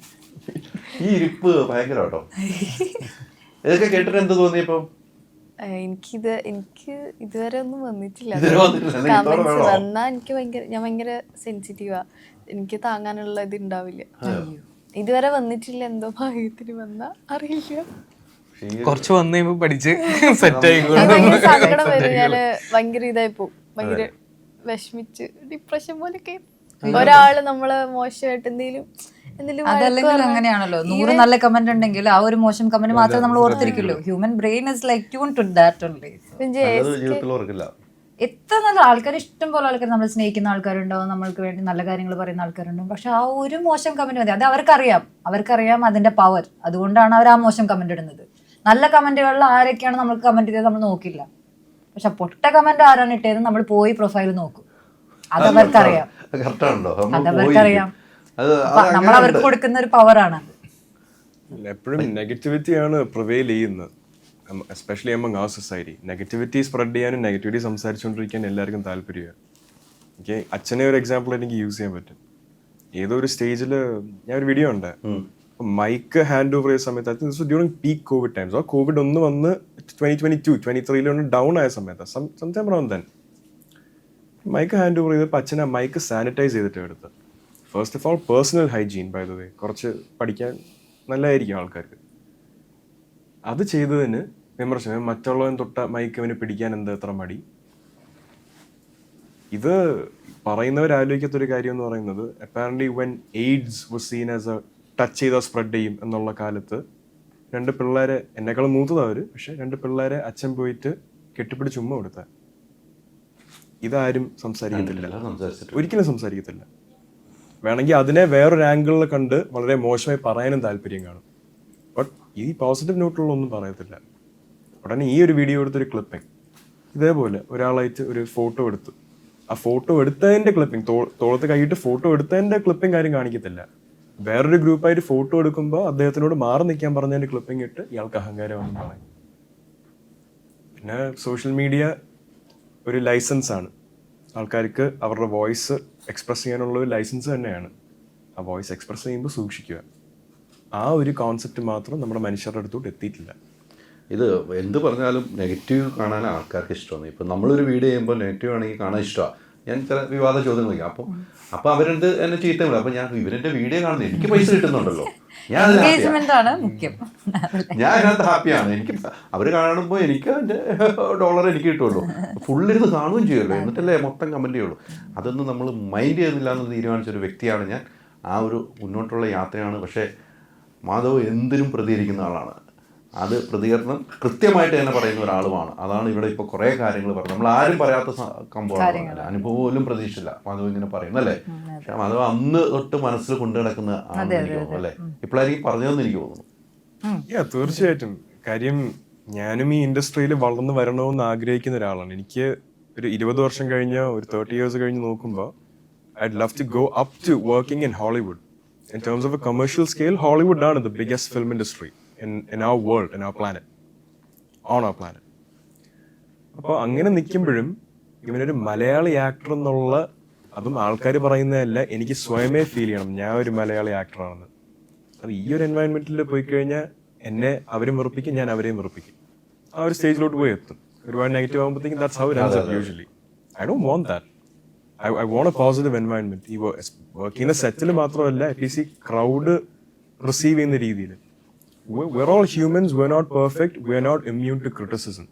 ഈ ഇരിപ്പ് ഭയങ്കര കേട്ടോ. ഇതൊക്കെ കേട്ടിട്ട് എന്ത് തോന്നിയപ്പം? എനിക്ക് ഇതുവരെ ഒന്നും വന്നിട്ടില്ല. വന്നാ ഞാൻ ഭയങ്കര സെൻസിറ്റീവാ. എനിക്ക് താങ്ങാനുള്ള ഇത് ഉണ്ടാവില്ല. ഇതുവരെ വന്നിട്ടില്ല. എന്തോ ഭാഗ്യത്തിന് വന്നാ അറിയില്ല. കുറച്ച് വന്നു കഴിയുമ്പോ പഠിച്ച് സെറ്റായി സങ്കടം വരും. ഞാന് ഭയങ്കര ഇതായി പോവും, ഭയങ്കര വിഷമിച്ച് ഡിപ്രഷൻ പോലൊക്കെ. ഒരാള് നമ്മള് മോശമായിട്ട് എന്തെങ്കിലും അതല്ലെങ്കിൽ അങ്ങനെയാണല്ലോ, 100 നല്ല കമന്റ് ഉണ്ടെങ്കിൽ ആ ഒരു മോശം കമന്റ് മാത്രമേ നമ്മൾ ഓർത്തിരിക്കുള്ളൂ. Human brain is like tune to that only. എത്ര നല്ല ആൾക്കാർ, ഇഷ്ടം പോലെ ആൾക്കാർ, നമ്മൾ സ്നേഹിക്കുന്ന ആൾക്കാരുണ്ടാവും, നമ്മൾക്ക് വേണ്ടി നല്ല കാര്യങ്ങൾ പറയുന്ന ആൾക്കാരുണ്ടാവും. പക്ഷെ ആ ഒരു മോശം കമന്റ് മതി, അത് അവർക്കറിയാം അതിന്റെ പവർ. അതുകൊണ്ടാണ് അവർ ആ മോശം കമന്റ് ഇടുന്നത്. നല്ല കമന്റുകളിൽ ആരൊക്കെയാണ് നമ്മൾക്ക് കമന്റ് ചെയ്തത് നമ്മൾ നോക്കില്ല. പക്ഷെ പൊട്ട കമന്റ് ആരാണ് ഇട്ടത് നമ്മൾ പോയി പ്രൊഫൈൽ നോക്കും. അതവർക്കറിയാം, അതവർക്കറിയാം. നമ്മൾ അവർക്ക് കൊടുക്കുന്ന ഒരു പവറാണ്. എപ്പോഴും നെഗറ്റിവിറ്റിയാണ് പ്രിവെയിൽ ചെയ്യുന്നത്, especially among our society. Negativity spread ചെയ്യാനും നെഗറ്റിവിറ്റി സംസാരിച്ചുകൊണ്ടിരിക്കാൻ എല്ലാവർക്കും താല്പര്യമാണ്. എനിക്ക് അച്ഛനെ ഒരു എക്സാമ്പിൾ എനിക്ക് യൂസ് ചെയ്യാൻ പറ്റും. ഏതോ ഒരു സ്റ്റേജിൽ ഞാൻ ഒരു വീഡിയോ ഉണ്ട്, മൈക്ക് ഹാൻഡ് ഓവർ ചെയ്ത സമയത്ത്, I think during peak Covid times. ആ കോവിഡ് ഒന്ന് വന്ന് 2022, 2023 ഡൗൺ ആയ സമയത്ത്, sometime around then mike hand over ചെയ്തപ്പോൾ അച്ഛൻ ആ മൈക്ക് സാനിറ്റൈസ് ചെയ്തിട്ട് എടുത്ത്. First of all personal hygiene, by the way, കുറച്ച് പഠിക്കാൻ നല്ലതായിരിക്കും ആൾക്കാർക്ക്. അത് ചെയ്തതിന് വിമർശനം, മറ്റുള്ളവൻ തൊട്ട മൈക്ക് അവന് പിടിക്കാൻ എന്താ എത്ര മടി. ഇത് പറയുന്നവരാലോചിക്കാത്തൊരു കാര്യം എന്ന് പറയുന്നത്, apparently when AIDS was scene as A touch ചെയ്താൽ സ്പ്രെഡ് ചെയ്യും എന്നുള്ള കാലത്ത് 2 പിള്ളേരെ, എന്നെക്കാളും മൂത്തതവർ, പക്ഷെ 2 പിള്ളേരെ അച്ഛൻ പോയിട്ട് കെട്ടിപ്പിടിച്ച് ഉമ്മ കൊടുത്ത. ഇതാരും സംസാരിക്കത്തില്ല, ഒരിക്കലും സംസാരിക്കത്തില്ല. വേണമെങ്കിൽ അതിനെ വേറൊരു ആംഗിളിൽ കണ്ട് വളരെ മോശമായി പറയാനും താല്പര്യം കാണും. ബട്ട് ഈ പോസിറ്റീവ് നോട്ടിലൊന്നും പറയത്തില്ല. ഉടനെ ഈ ഒരു വീഡിയോ എടുത്തൊരു ക്ലിപ്പിംഗ്, ഇതേപോലെ ഒരാളായിട്ട് ഒരു ഫോട്ടോ എടുത്തു, ആ ഫോട്ടോ എടുത്തതിൻ്റെ ക്ലിപ്പിംഗ്, തോളത്ത് കൈയിട്ട് ഫോട്ടോ എടുത്തതിൻ്റെ ക്ലിപ്പിംഗ് ആരും കാണിക്കത്തില്ല. വേറൊരു ഗ്രൂപ്പായിട്ട് ഫോട്ടോ എടുക്കുമ്പോൾ അദ്ദേഹത്തിനോട് മാറി നിൽക്കാൻ പറഞ്ഞതിൻ്റെ ക്ലിപ്പിംഗ് ഇട്ട് ഇയാൾക്ക് അഹങ്കാരമാണെന്ന് പറയും. പിന്നെ സോഷ്യൽ മീഡിയ ഒരു ലൈസൻസ് ആണ്, ആൾക്കാർക്ക് അവരുടെ വോയിസ് എക്സ്പ്രസ് ചെയ്യാനുള്ള ഒരു ലൈസൻസ് തന്നെയാണ്. ആ വോയിസ് എക്സ്പ്രസ് ചെയ്യുമ്പോൾ സൂക്ഷിക്കുക. ആ ഒരു കോൺസെപ്റ്റ് മാത്രം നമ്മുടെ മനുഷ്യരുടെ അടുത്തോട്ട് എത്തിയിട്ടില്ല. ഇത് എന്ത് പറഞ്ഞാലും നെഗറ്റീവ് കാണാൻ ആൾക്കാർക്ക് ഇഷ്ടമാണ്. ഇപ്പം നമ്മളൊരു വീഡിയോ ചെയ്യുമ്പോൾ നെഗറ്റീവ് ആണെങ്കിൽ കാണാൻ ഇഷ്ടമാണ്. ഞാൻ ചില വിവാദ ചോദ്യം ചോദിക്കാം, അപ്പോൾ അവരെന്ത് എന്നെ ചീത്ത വിടും. അപ്പോൾ ഞാൻ ഇവരെൻ്റെ വീഡിയോ കാണുന്നത് എനിക്ക് പൈസ കിട്ടുന്നുണ്ടല്ലോ, ഞാൻ അതിനകത്ത് ഹാപ്പിയാണ്. എനിക്ക് അവർ കാണുമ്പോൾ എനിക്ക് അതിൻ്റെ ഡോളർ എനിക്ക് കിട്ടുമല്ലോ, ഫുള്ളിരുന്ന് കാണുകയും ചെയ്യുമല്ലോ, എന്നിട്ടല്ലേ മൊത്തം കമൻറ്റ് ചെയ്യുള്ളൂ. അതൊന്നും നമ്മൾ മൈൻഡ് ചെയ്യുന്നില്ല എന്ന് തീരുമാനിച്ചൊരു വ്യക്തിയാണ് ഞാൻ. ആ ഒരു മുന്നോട്ടുള്ള യാത്രയാണ്. പക്ഷേ മാധവ് എന്തിനും പ്രതികരിക്കുന്ന ആളാണ്. അത് പ്രതികരണം കൃത്യമായിട്ട് തന്നെ പറയുന്ന ഒരാളുമാണ്. അതാണ് ഇവിടെ ഇപ്പോൾ കുറേ കാര്യങ്ങൾ പറഞ്ഞത്, നമ്മൾ ആരും പറയാത്ത സംഭവമാണ്. അനുഭവം പോലും പ്രതീക്ഷിച്ചില്ല മാധവ് ഇങ്ങനെ പറയുന്നല്ലേ. പക്ഷെ മാധവ് അന്ന് തൊട്ട് മനസ്സിൽ കൊണ്ടു നടക്കുന്ന ആണെന്ന് എനിക്ക് തോന്നുന്നു അല്ലേ, ഇപ്പോഴായിരിക്കും പറഞ്ഞതെന്ന് എനിക്ക് തോന്നുന്നു. തീർച്ചയായിട്ടും. കാര്യം ഞാനും ഈ ഇൻഡസ്ട്രിയിൽ വളർന്ന് വരണമെന്ന് ആഗ്രഹിക്കുന്ന ഒരാളാണ്. എനിക്ക് ഒരു 20 വർഷം കഴിഞ്ഞ, ഒരു 30 years കഴിഞ്ഞ് നോക്കുമ്പോൾ I'd love to go up to working in Hollywood. In terms of a commercial scale, Hollywood is the biggest film industry in our world, in our planet, on our planet. അപ്പോൾ അങ്ങനെ നിൽക്കുമ്പോഴും ഇവനൊരു Malayali actor എന്നുള്ള, അതും ആൾക്കാർ പറയുന്നതല്ല, എനിക്ക് സ്വയമേ ഫീൽ ചെയ്യണം ഞാൻ ഒരു മലയാളി ആക്ടറാണെന്ന്. അത് ഈ ഒരു എൻവയൺമെന്റിൽ പോയി കഴിഞ്ഞാൽ എന്നെ അവരും വെറുപ്പിക്കും, ഞാൻ അവരെയും വെറുപ്പിക്കും. ആ ഒരു സ്റ്റേജിലോട്ട് പോയി എത്തും. ഒരുപാട് നെഗറ്റീവ് ആകുമ്പോഴത്തേക്കും that's how it ends up usually. I don't want that. I want a positive environment. ഈ വർക്ക് ചെയ്യുന്ന സെറ്റിൽ മാത്രമല്ല, അറ്റ്ലീസ്റ്റ് ഈ ക്രൗഡ് റിസീവ് ചെയ്യുന്ന രീതിയിൽ. We're all humans, we're not perfect, we're not immune to criticism.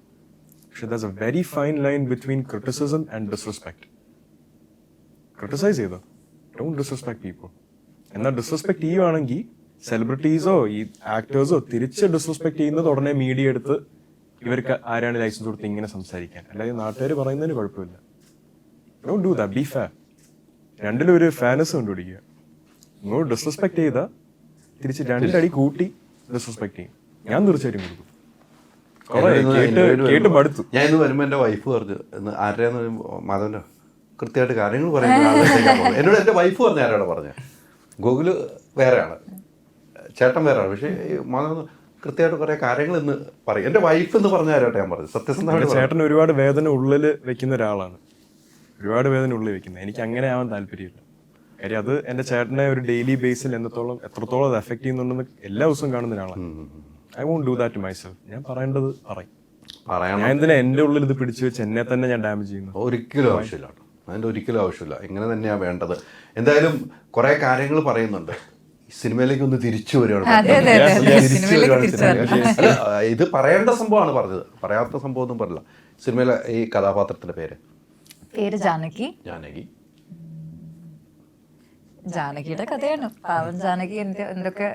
പക്ഷെ there's a very fine line between criticism and disrespect. Criticize ചെയ്തോ, don't disrespect people. എന്നാൽ disrespect ചെയ്യുവാണെങ്കിൽ സെലിബ്രിറ്റീസോ ഈ ആക്ടേഴ്സോ തിരിച്ച് ഡിസ്റെസ്പെക്ട് ചെയ്യുന്നത് ഉടനെ മീഡിയ എടുത്ത് ഇവർക്ക് ആരാണ് ലൈസൻസ് കൊടുത്ത് ഇങ്ങനെ സംസാരിക്കാൻ, അല്ലാതെ നാട്ടുകാർ പറയുന്നതിന് കുഴപ്പമില്ല. Don't do that, be fair. രണ്ടിലും ഒരു ഫാനസ് കണ്ടുപിടിക്കുക. ഇങ്ങോട്ട് ഡിസ്റെസ്പെക്ട് ചെയ്താൽ തിരിച്ച് 2 അടി കൂട്ടി ഡിസ്റെസ്പെക്ട് ചെയ്യും. ഞാൻ തീർച്ചയായിട്ടും കൊടുക്കും. കേട്ട് മടുത്തു. ഞാൻ ഇന്ന് വരുമ്പോൾ എൻ്റെ വൈഫ് പറഞ്ഞു, ആരുടെയെന്ന് മാധവൻ്റെ കൃത്യമായിട്ട് കാര്യങ്ങൾ പറയുന്നത് എന്നോട് എൻ്റെ വൈഫ് പറഞ്ഞ ആരാണ് പറഞ്ഞത്, ഗൂഗിള് വേറെയാണ്, ചേട്ടൻ വേറെയാണ്. പക്ഷേ മാധവൻ കൃത്യമായിട്ട് കുറേ കാര്യങ്ങൾ ഇന്ന് പറയും. എൻ്റെ വൈഫ് എന്ന് പറഞ്ഞ ആരാട്ടെ ഞാൻ പറഞ്ഞു. സത്യസന്ധമായിട്ട് ചേട്ടൻ ഒരുപാട് വേദന ഉള്ളിൽ വെക്കുന്ന ഒരാളാണ്, ഒരുപാട് വേദന ഉള്ളിൽ വെക്കുന്നത്. എനിക്ക് അങ്ങനെ ആവാൻ താല്പര്യമില്ല. കാര്യം അത് എൻ്റെ ചേട്ടനെ ഒരു ഡെയിലി ബേസിൽ എത്രത്തോളം അത് എഫക്ട് ചെയ്യുന്നുണ്ടെന്ന് എല്ലാ ദിവസവും കാണുന്ന ഒരാളാണ്. I won't do that to myself. ഞാൻ പറയേണ്ടത് പറയും. ഞാൻ എന്തിനാ എൻ്റെ ഉള്ളിൽ ഇത് പിടിച്ചു വെച്ച് എന്നെ തന്നെ ഞാൻ ഡാമേജ് ചെയ്യുന്നു? ഒരിക്കലും ആവശ്യമില്ല, അതിൻ്റെ ഒരിക്കലും ആവശ്യമില്ല. ഇങ്ങനെ തന്നെയാണ് വേണ്ടത്. എന്തായാലും കുറേ കാര്യങ്ങൾ പറയുന്നുണ്ട്. സിനിമയിലേക്ക് ഒന്ന് തിരിച്ചു വരികയാണ്. ഇത് പറയേണ്ട സംഭവമാണ് പറഞ്ഞത്, പറയാത്ത സംഭവം ഒന്നും പറയില്ല. സിനിമയിലെ ഈ കഥാപാത്രത്തിന്റെ പേര് ജാനകി. ജാനകിയുടെ കഥയാണ്. പാവം ജാനകി എന്തൊക്കെ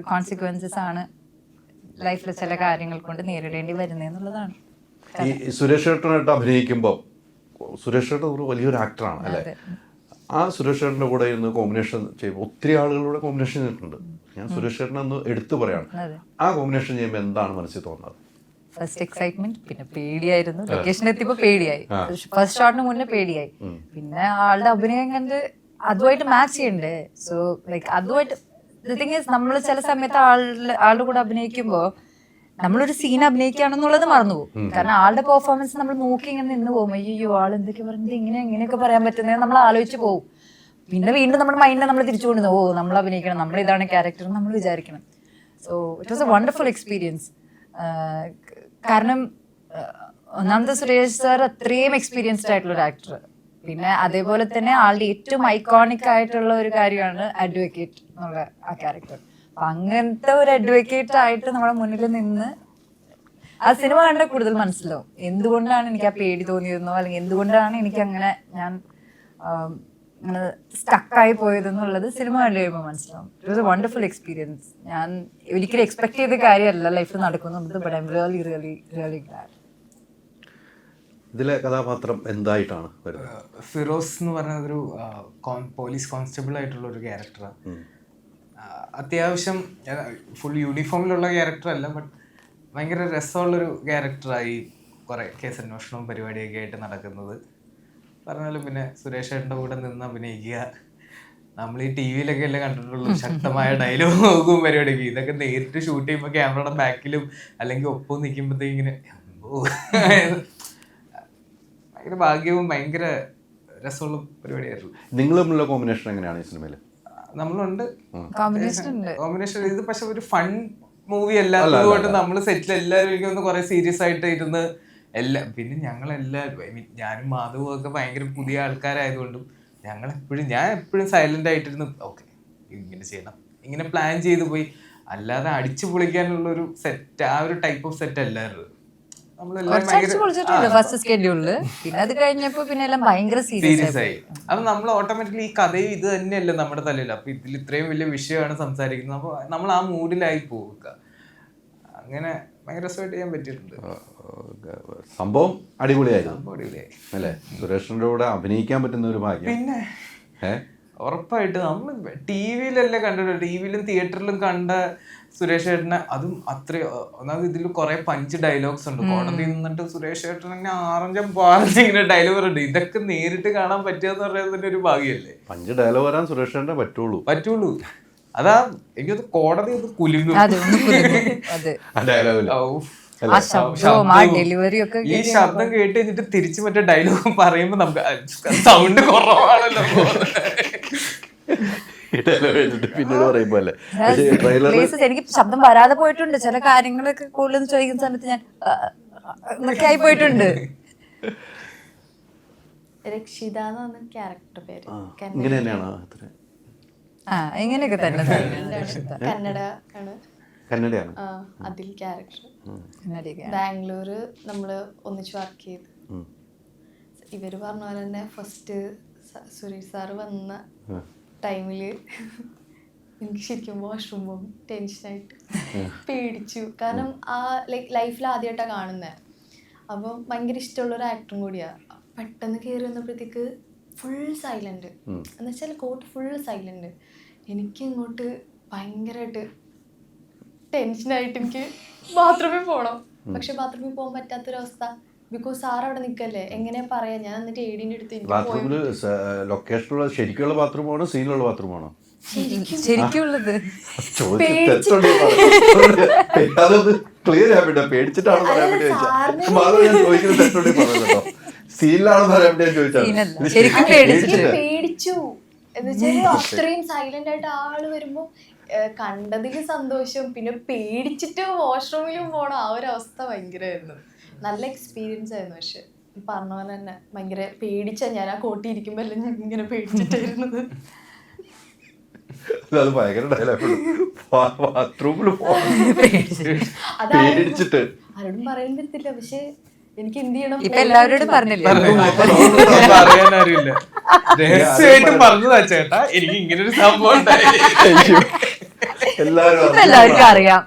കോൺസിക്വൻസസ് ആണ് ലൈഫിൽ ചില കാര്യങ്ങൾ കൊണ്ട് നേരിടേണ്ടി വരുന്നതെന്നുള്ളതാണ്. ഈ സുരേഷ് ഏട്ടനായിട്ട് അഭിനയിക്കുമ്പോൾ സുരേഷ് ചേട്ടൻ ഒരു വലിയൊരു ആക്ടറാണ് അല്ലേ? ആ സുരേഷ് ചേട്ടൻ്റെ കൂടെ ഇരുന്ന് കോമ്പിനേഷൻ ചെയ്യുമ്പോൾ ഒത്തിരി ആളുകളുടെ കോമ്പിനേഷൻ ചെയ്തിട്ടുണ്ട്. ഞാൻ സുരേഷ് ചേട്ടനെ ഒന്ന് എടുത്തു പറയാണ്, ആ കോമ്പിനേഷൻ ചെയ്യുമ്പോൾ എന്താണ് മനസ്സിൽ തോന്നുന്നത്? ഫസ്റ്റ് എക്സൈറ്റ്മെന്റ്, പിന്നെ പേടിയായിരുന്നു. ലൊക്കേഷനിൽ എത്തിയപ്പോ പേടിയായി. ഫസ്റ്റ് ഷോട്ടിന് മുന്നേ പേടിയായി. പിന്നെ ആളുടെ അഭിനയം കണ്ട് അതുമായിട്ട് മാച്ച് ചെയ്യണ്ടേ. സോ ലൈക്ക് അതുമായിട്ട് നമ്മൾ ചില സമയത്ത് ആളുടെ കൂടെ അഭിനയിക്കുമ്പോ നമ്മളൊരു സീൻ അഭിനയിക്കുകയാണെന്നുള്ളത് മറന്നുപോകും. കാരണം ആളുടെ പെർഫോമൻസ് നമ്മൾ നോക്കി ഇങ്ങനെ നിന്ന് പോകും. അയ്യോ ആൾ എന്തൊക്കെ പറഞ്ഞത്, ഇങ്ങനെയൊക്കെ പറയാൻ പറ്റുന്നത് നമ്മൾ ആലോചിച്ച് പോകും. പിന്നെ വീണ്ടും നമ്മുടെ മൈൻഡിനെ നമ്മൾ തിരിച്ചു കൊണ്ടുവന്നു, ഓ നമ്മൾ അഭിനയിക്കണം, നമ്മൾ ഇതാണ് ക്യാരക്ടർ നമ്മൾ വിചാരിക്കണം. So it was A wonderful experience. കാരണം ഒന്നാമത്തെ സുരേഷ് സാർ അത്രയും എക്സ്പീരിയൻസ്ഡ് ആയിട്ടുള്ള ഒരു ആക്ടർ. പിന്നെ അതേപോലെ തന്നെ ആളുടെ ഏറ്റവും ഐക്കോണിക് ആയിട്ടുള്ള ഒരു കാര്യമാണ് അഡ്വക്കേറ്റ് എന്നുള്ള ആ ക്യാരക്ടർ. അപ്പൊ അങ്ങനത്തെ ഒരു അഡ്വക്കേറ്റ് ആയിട്ട് നമ്മുടെ മുന്നിൽ നിന്ന് ആ സിനിമ കണ്ട കൂടുതൽ മനസ്സിലാവും എന്തുകൊണ്ടാണ് എനിക്ക് ആ പേടി തോന്നിയതെന്നോ അല്ലെങ്കിൽ എന്തുകൊണ്ടാണ് എനിക്ക് അങ്ങനെ ഞാൻ അങ്ങനെ സ്റ്റക്കായി പോയതെന്നുള്ളത് സിനിമ കണ്ടു കഴിയുമ്പോൾ മനസ്സിലാവും. It was A wonderful experience. ഞാൻ ഒരിക്കലും എക്സ്പെക്ട് ചെയ്ത കാര്യമല്ല ലൈഫിൽ നടക്കുന്നുണ്ട്. But I am really really really GLAAD. ഇതിലെ കഥാപാത്രം എന്തായിട്ടാണ് വരുന്നത്? ഫിറോസ് എന്ന് പറഞ്ഞ ഒരു പോലീസ് കോൺസ്റ്റബിൾ ആയിട്ടുള്ള ഒരു ക്യാരക്ടറാണ്. അത്യാവശ്യം ഫുൾ യൂണിഫോമിലുള്ള ക്യാരക്ടർ അല്ല, ബട്ട് ഭയങ്കര രസമുള്ളൊരു ക്യാരക്ടറായി. കുറേ കേസ് അന്വേഷണവും പരിപാടിയൊക്കെ ആയിട്ട് നടക്കുന്നത് പറഞ്ഞാലും. പിന്നെ സുരേഷ് ഏട്ടൻ്റെ കൂടെ നിന്ന് അഭിനയിക്കുക, നമ്മൾ ഈ ടി വിയിലൊക്കെ അല്ലേ കണ്ടിട്ടുള്ളൂ ശക്തമായ ഡയലോഗും പരിപാടിയൊക്കെ. ഇതൊക്കെ നേരിട്ട് ഷൂട്ട് ചെയ്യുമ്പോൾ ക്യാമറയുടെ ബാക്കിലും അല്ലെങ്കിൽ ഒപ്പം നിൽക്കുമ്പോഴത്തേക്കും ഇങ്ങനെ ഭയങ്കര ഭാഗ്യവും ഭയങ്കര രസമുള്ള പരിപാടിയായിരുന്നു. നിങ്ങൾ തമ്മിലുള്ള കോമ്പിനേഷൻ എങ്ങനെയാണ് ഈ സിനിമയിൽ? നമ്മളുണ്ട് കോമ്പിനേഷൻ. ഇത് പക്ഷെ ഒരു ഫൺ മൂവി അല്ലാത്തതുകൊണ്ട് നമ്മൾ സെറ്റിൽ എല്ലാവരും എനിക്കൊന്ന് കുറെ സീരിയസ് ആയിട്ട് ഇരുന്ന് പിന്നെ ഞങ്ങളെല്ലാവരും ഐ മീൻ ഞാനും മാധവും ഒക്കെ ഭയങ്കര പുതിയ ആൾക്കാരായതുകൊണ്ടും ഞാൻ എപ്പോഴും സൈലന്റ് ആയിട്ടിരുന്ന് ഓക്കെ ഇങ്ങനെ ചെയ്യണം ഇങ്ങനെ പ്ലാൻ ചെയ്ത് പോയി. അല്ലാതെ അടിച്ചു പൊളിക്കാനുള്ള ഒരു സെറ്റ്, ആ ഒരു ടൈപ്പ് ഓഫ് സെറ്റ് അല്ലായിരുന്നു. സീരിയസ് ആയി. അപ്പൊ നമ്മൾ ഓട്ടോമാറ്റിക്കലി ഈ കഥയും ഇത് തന്നെയല്ലേ നമ്മുടെ തലയിൽ. അപ്പൊ ഇതിൽ ഇത്രയും വലിയ വിഷയമാണ് സംസാരിക്കുന്നത്. അപ്പൊ നമ്മൾ ആ മൂഡിലായി പോവുക. അങ്ങനെ ഭയങ്കര രസമായിട്ട് ചെയ്യാൻ പറ്റിയിട്ടുണ്ട്. സംഭവം അടിപൊളിയായിരുന്നു അല്ലേ? സുരേഷിന്റെ കൂടെ അഭിനയിക്കാൻ പറ്റുന്ന ഒരു ഭാഗ്യം. പിന്നെ ഉറപ്പായിട്ട് നമ്മൾ ടി വിയിലല്ലേ കണ്ടിട്ടുണ്ട്, ടി വിയിലും തിയേറ്ററിലും കണ്ട സുരേഷ് ഏട്ടനെ. അതും അത്ര ഒന്നാമത് ഇതിൽ കുറെ പഞ്ച് ഡയലോഗ്സ് ഉണ്ട്. കോടതി നിന്നിട്ട് സുരേഷ് ഏട്ടൻ തന്നെ ഇങ്ങനെ ഡയലോഗ് ഉണ്ട്. ഇതൊക്കെ നേരിട്ട് കാണാൻ പറ്റുക പറയുന്നത് ഒരു ഭാഗ്യല്ലേ. പഞ്ച് ഡയലോഗ് വരാൻ സുരേഷ് ഏട്ടനെ പറ്റുള്ളൂ. അതാ എനിക്കത് കോടതി ഒന്ന് കുലുങ്ങും ഈ ശബ്ദം കേട്ട് കഴിഞ്ഞിട്ട് തിരിച്ചു മറ്റേ ഡയലോഗ് പറയുമ്പോ നമുക്ക് സൗണ്ട് കുറവാണല്ലോ. പിന്നീട് പറയുമ്പോ എനിക്ക് ശബ്ദം വരാതെ പോയിട്ടുണ്ട്. ചില കാര്യങ്ങളൊക്കെ കൂടുതൽ ചോദിക്കുന്ന സമയത്ത് ഞാൻ ആയി പോയിട്ടുണ്ട്. രക്ഷിത എന്ന് ക്യാരക്ടർ പേര് ഇങ്ങനെ തന്നെയാണോ? ഇങ്ങനെയൊക്കെ തന്നെ. കന്നഡയാണ് അതിൽ ക്യാരക്ടർ. ബാംഗ്ലൂര് നമ്മള് ഒന്നിച്ച് വർക്ക് ചെയ്ത്. ഇവര് പറഞ്ഞ പോലെ തന്നെ ഫസ്റ്റ് സുരേഷ് സാറ് വന്ന ടൈമില് എനിക്ക് ശരിക്കും വാഷ്റൂം പോകും ടെൻഷനായിട്ട് പേടിച്ചു. കാരണം ആ ലൈഫിൽ ആദ്യമായിട്ടാണ് കാണുന്നത്. അപ്പം ഭയങ്കര ഇഷ്ടമുള്ളൊരു ആക്ടറും കൂടിയാണ്. പെട്ടെന്ന് കയറി വന്നപ്പോഴത്തേക്ക് ഫുൾ സൈലന്റ് എന്ന് വെച്ചാൽ കോട്ട് ഫുൾ സൈലന്റ്. എനിക്ക് ഇങ്ങോട്ട് ഭയങ്കരമായിട്ട് ടെൻഷനായിട്ട് എനിക്ക് ബാത്റൂമിൽ പോകണം. പക്ഷെ ബാത്റൂമിൽ പോകാൻ പറ്റാത്തൊരവസ്ഥ. ബിക്കോസ് സാർ അവിടെ നിൽക്കല്ലേ, എങ്ങനെ പറയാ. ഞാൻ എന്നിട്ട് ഏടിന്റെ അടുത്ത് ലൊക്കേഷനുള്ള ശരിക്കുള്ള ബാത്റൂമാണോ സീനിലുള്ള ബാത്റൂമാണോ? ശരിക്കുള്ളത് ക്ലിയർ ചെയ്യാൻ വേണ്ടി പേടിച്ചിട്ടാണ് പറയാൻ വേണ്ടി ചോദിച്ചത്. സീനിലാണ് പറയാൻ വേണ്ടി ചോദിച്ചത്. പേടിച്ചു എന്ന് വെച്ചാൽ അത്രയും സൈലന്റ് ആയിട്ട് ആള് വരുമ്പോ കണ്ടതിൽ സന്തോഷം, പിന്നെ പേടിച്ചിട്ട് വാഷ്റൂമിലും പോണ ആ ഒരു അവസ്ഥ ഭയങ്കരമായിരുന്നു. നല്ല എക്സ്പീരിയൻസ് ആയിരുന്നു. പക്ഷെ പറഞ്ഞ പോലെ തന്നെ ഭയങ്കര പേടിച്ച ഞാൻ ആ കോട്ടി ഇരിക്കുമ്പോ എല്ലാം ഞാൻ ഇങ്ങനെ പേടിച്ചിട്ടായിരുന്നത്. അത് ഭയങ്കര ഡയലോഗ്. ബാത്റൂമിൽ പേടിച്ചിട്ട് ആരോടും പറയാൻ പറ്റില്ല. പക്ഷെ എനിക്ക് എന്ത് ചെയ്യണം എല്ലാവരോടും പറഞ്ഞില്ല. പറയാനറിയില്ല. രഹസ്യമായിട്ട് പറഞ്ഞതാ ചേട്ടാ എനിക്ക് ഇങ്ങനെ ഒരു സംഭവം എല്ലാവർക്കും അറിയാം.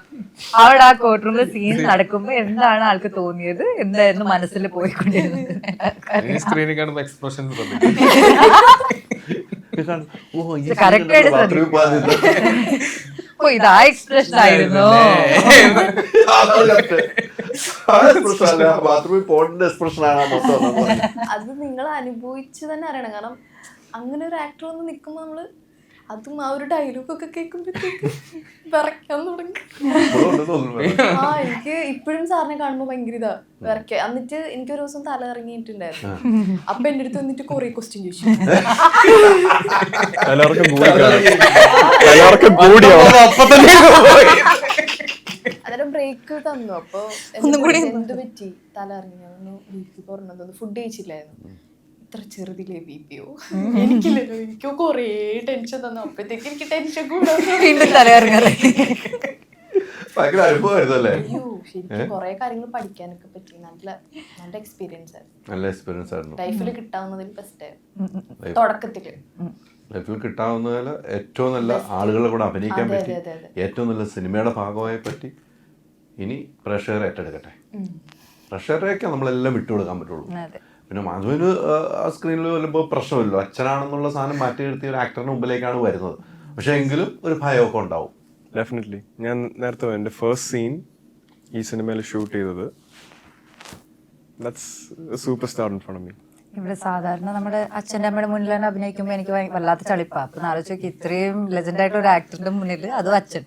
അവിടെ ആ കോർട്ട് റൂമിൽ സീൻ നടക്കുമ്പോ എന്താണ് ആൾക്ക് തോന്നിയത്, എന്തായിരുന്നു മനസ്സിൽ പോയിക്കൊണ്ടിരുന്നത്. സ്ക്രീനിൽ കാണുമ്പോ എക്സ്പ്രഷൻ കറക്റ്റ് ആയിട്ട് ഓ ഇത് ആ എക്സ്പ്രഷൻ ആയിരുന്നു. ബാത്റൂമിൽ പോകേണ്ട എക്സ്പ്രഷൻ ആണ് മൊത്തം. അത് നിങ്ങൾ അനുഭവിച്ച് തന്നെ അറിയണം. കാരണം അങ്ങനെ ഒരു ആക്ടർ വന്ന് നിൽക്കുമ്പോ നമ്മള് അതും ആ ഒരു ഡയലോഗൊക്കെ കേൾക്കുമ്പോഴത്തേക്ക് വിറയ്ക്കാൻ തുടങ്ങി. എനിക്ക് ഇപ്പോഴും സാറിനെ കാണുമ്പോ ഭയങ്കര ഇതാ വിറയ്ക്ക. എന്നിട്ട് എനിക്ക് ഒരു ദിവസം തല ഇറങ്ങിയിട്ടുണ്ടായിരുന്നു. അപ്പൊ എന്റെ അടുത്ത് വന്നിട്ട് കൊറേ ക്വസ്റ്റ്യൻ ചോദിച്ചു. അന്നേരം ബ്രേക്ക് തന്നു. അപ്പൊ എന്ത് പറ്റി തല ഇറങ്ങി, ഒന്ന് ബി.പി കുറഞ്ഞു, ഫുഡ് കഴിച്ചില്ലായിരുന്നു. ഇത്ര ചെറുതില്ലേ ബി.പിയോ? എനിക്കില്ലല്ലോ, എനിക്ക് കൊറേ ടെൻഷൻ തന്നു. അപ്പഴത്തേക്ക് എനിക്ക് ടെൻഷൻ ഭയങ്കര അനുഭവമായിരുന്നല്ലേ? അയ്യോ ശരിക്കും കൊറേ കാര്യങ്ങൾ പഠിക്കാനൊക്കെ പറ്റി. നല്ല നല്ല എക്സ്പീരിയൻസ് ആയിരുന്നു. നല്ല എക്സ്പീരിയൻസ് ആയിരുന്നു. ലൈഫിൽ കിട്ടാവുന്നതിൽ ബെസ്റ്റ് ആയിരുന്നു തുടക്കത്തില്. ലൈഫിൽ കിട്ടാവുന്നതിൽ ഏറ്റവും നല്ല ആളുകളെ കൂടെ അഭിനയിക്കാൻ പറ്റി, ഏറ്റവും നല്ല സിനിമയുടെ ഭാഗമായി പറ്റി. ഇനി പ്രേക്ഷകരെ ഏറ്റെടുക്കട്ടെ. പ്രേക്ഷകരെയൊക്കെ നമ്മളെല്ലാം വിട്ടുകൊടുക്കാൻ പറ്റുള്ളൂ. പിന്നെ മാധുവിന് ആ സ്ക്രീനിൽ വരുമ്പോൾ പ്രശ്നമില്ലല്ലോ, അച്ഛനാണെന്നുള്ള സാധനം മാറ്റി നിർത്തിയ ഒരു ആക്ടറിന് മുമ്പിലേക്കാണ് വരുന്നത്. പക്ഷെ എങ്കിലും ഒരു ഭയമൊക്കെ ഉണ്ടാവും. ഡെഫിനറ്റ്ലി. ഞാൻ നേരത്തെ എൻ്റെ ഫസ്റ്റ് സീൻ ഈ സിനിമയിൽ ഷൂട്ട് ചെയ്തത്, that's superstar in front of me. ഇവിടെ സാധാരണ നമ്മുടെ അച്ഛൻ്റെ അമ്മയുടെ മുന്നിൽ തന്നെ അഭിനയിക്കുമ്പോൾ എനിക്ക് വല്ലാത്ത ചളിപ്പാ. അപ്പൊ ആലോചിച്ച് നോക്കി, ഇത്രയും ലെജൻഡായിട്ട് ഒരു ആക്ടറിന്റെ മുന്നിൽ അതും അച്ഛൻ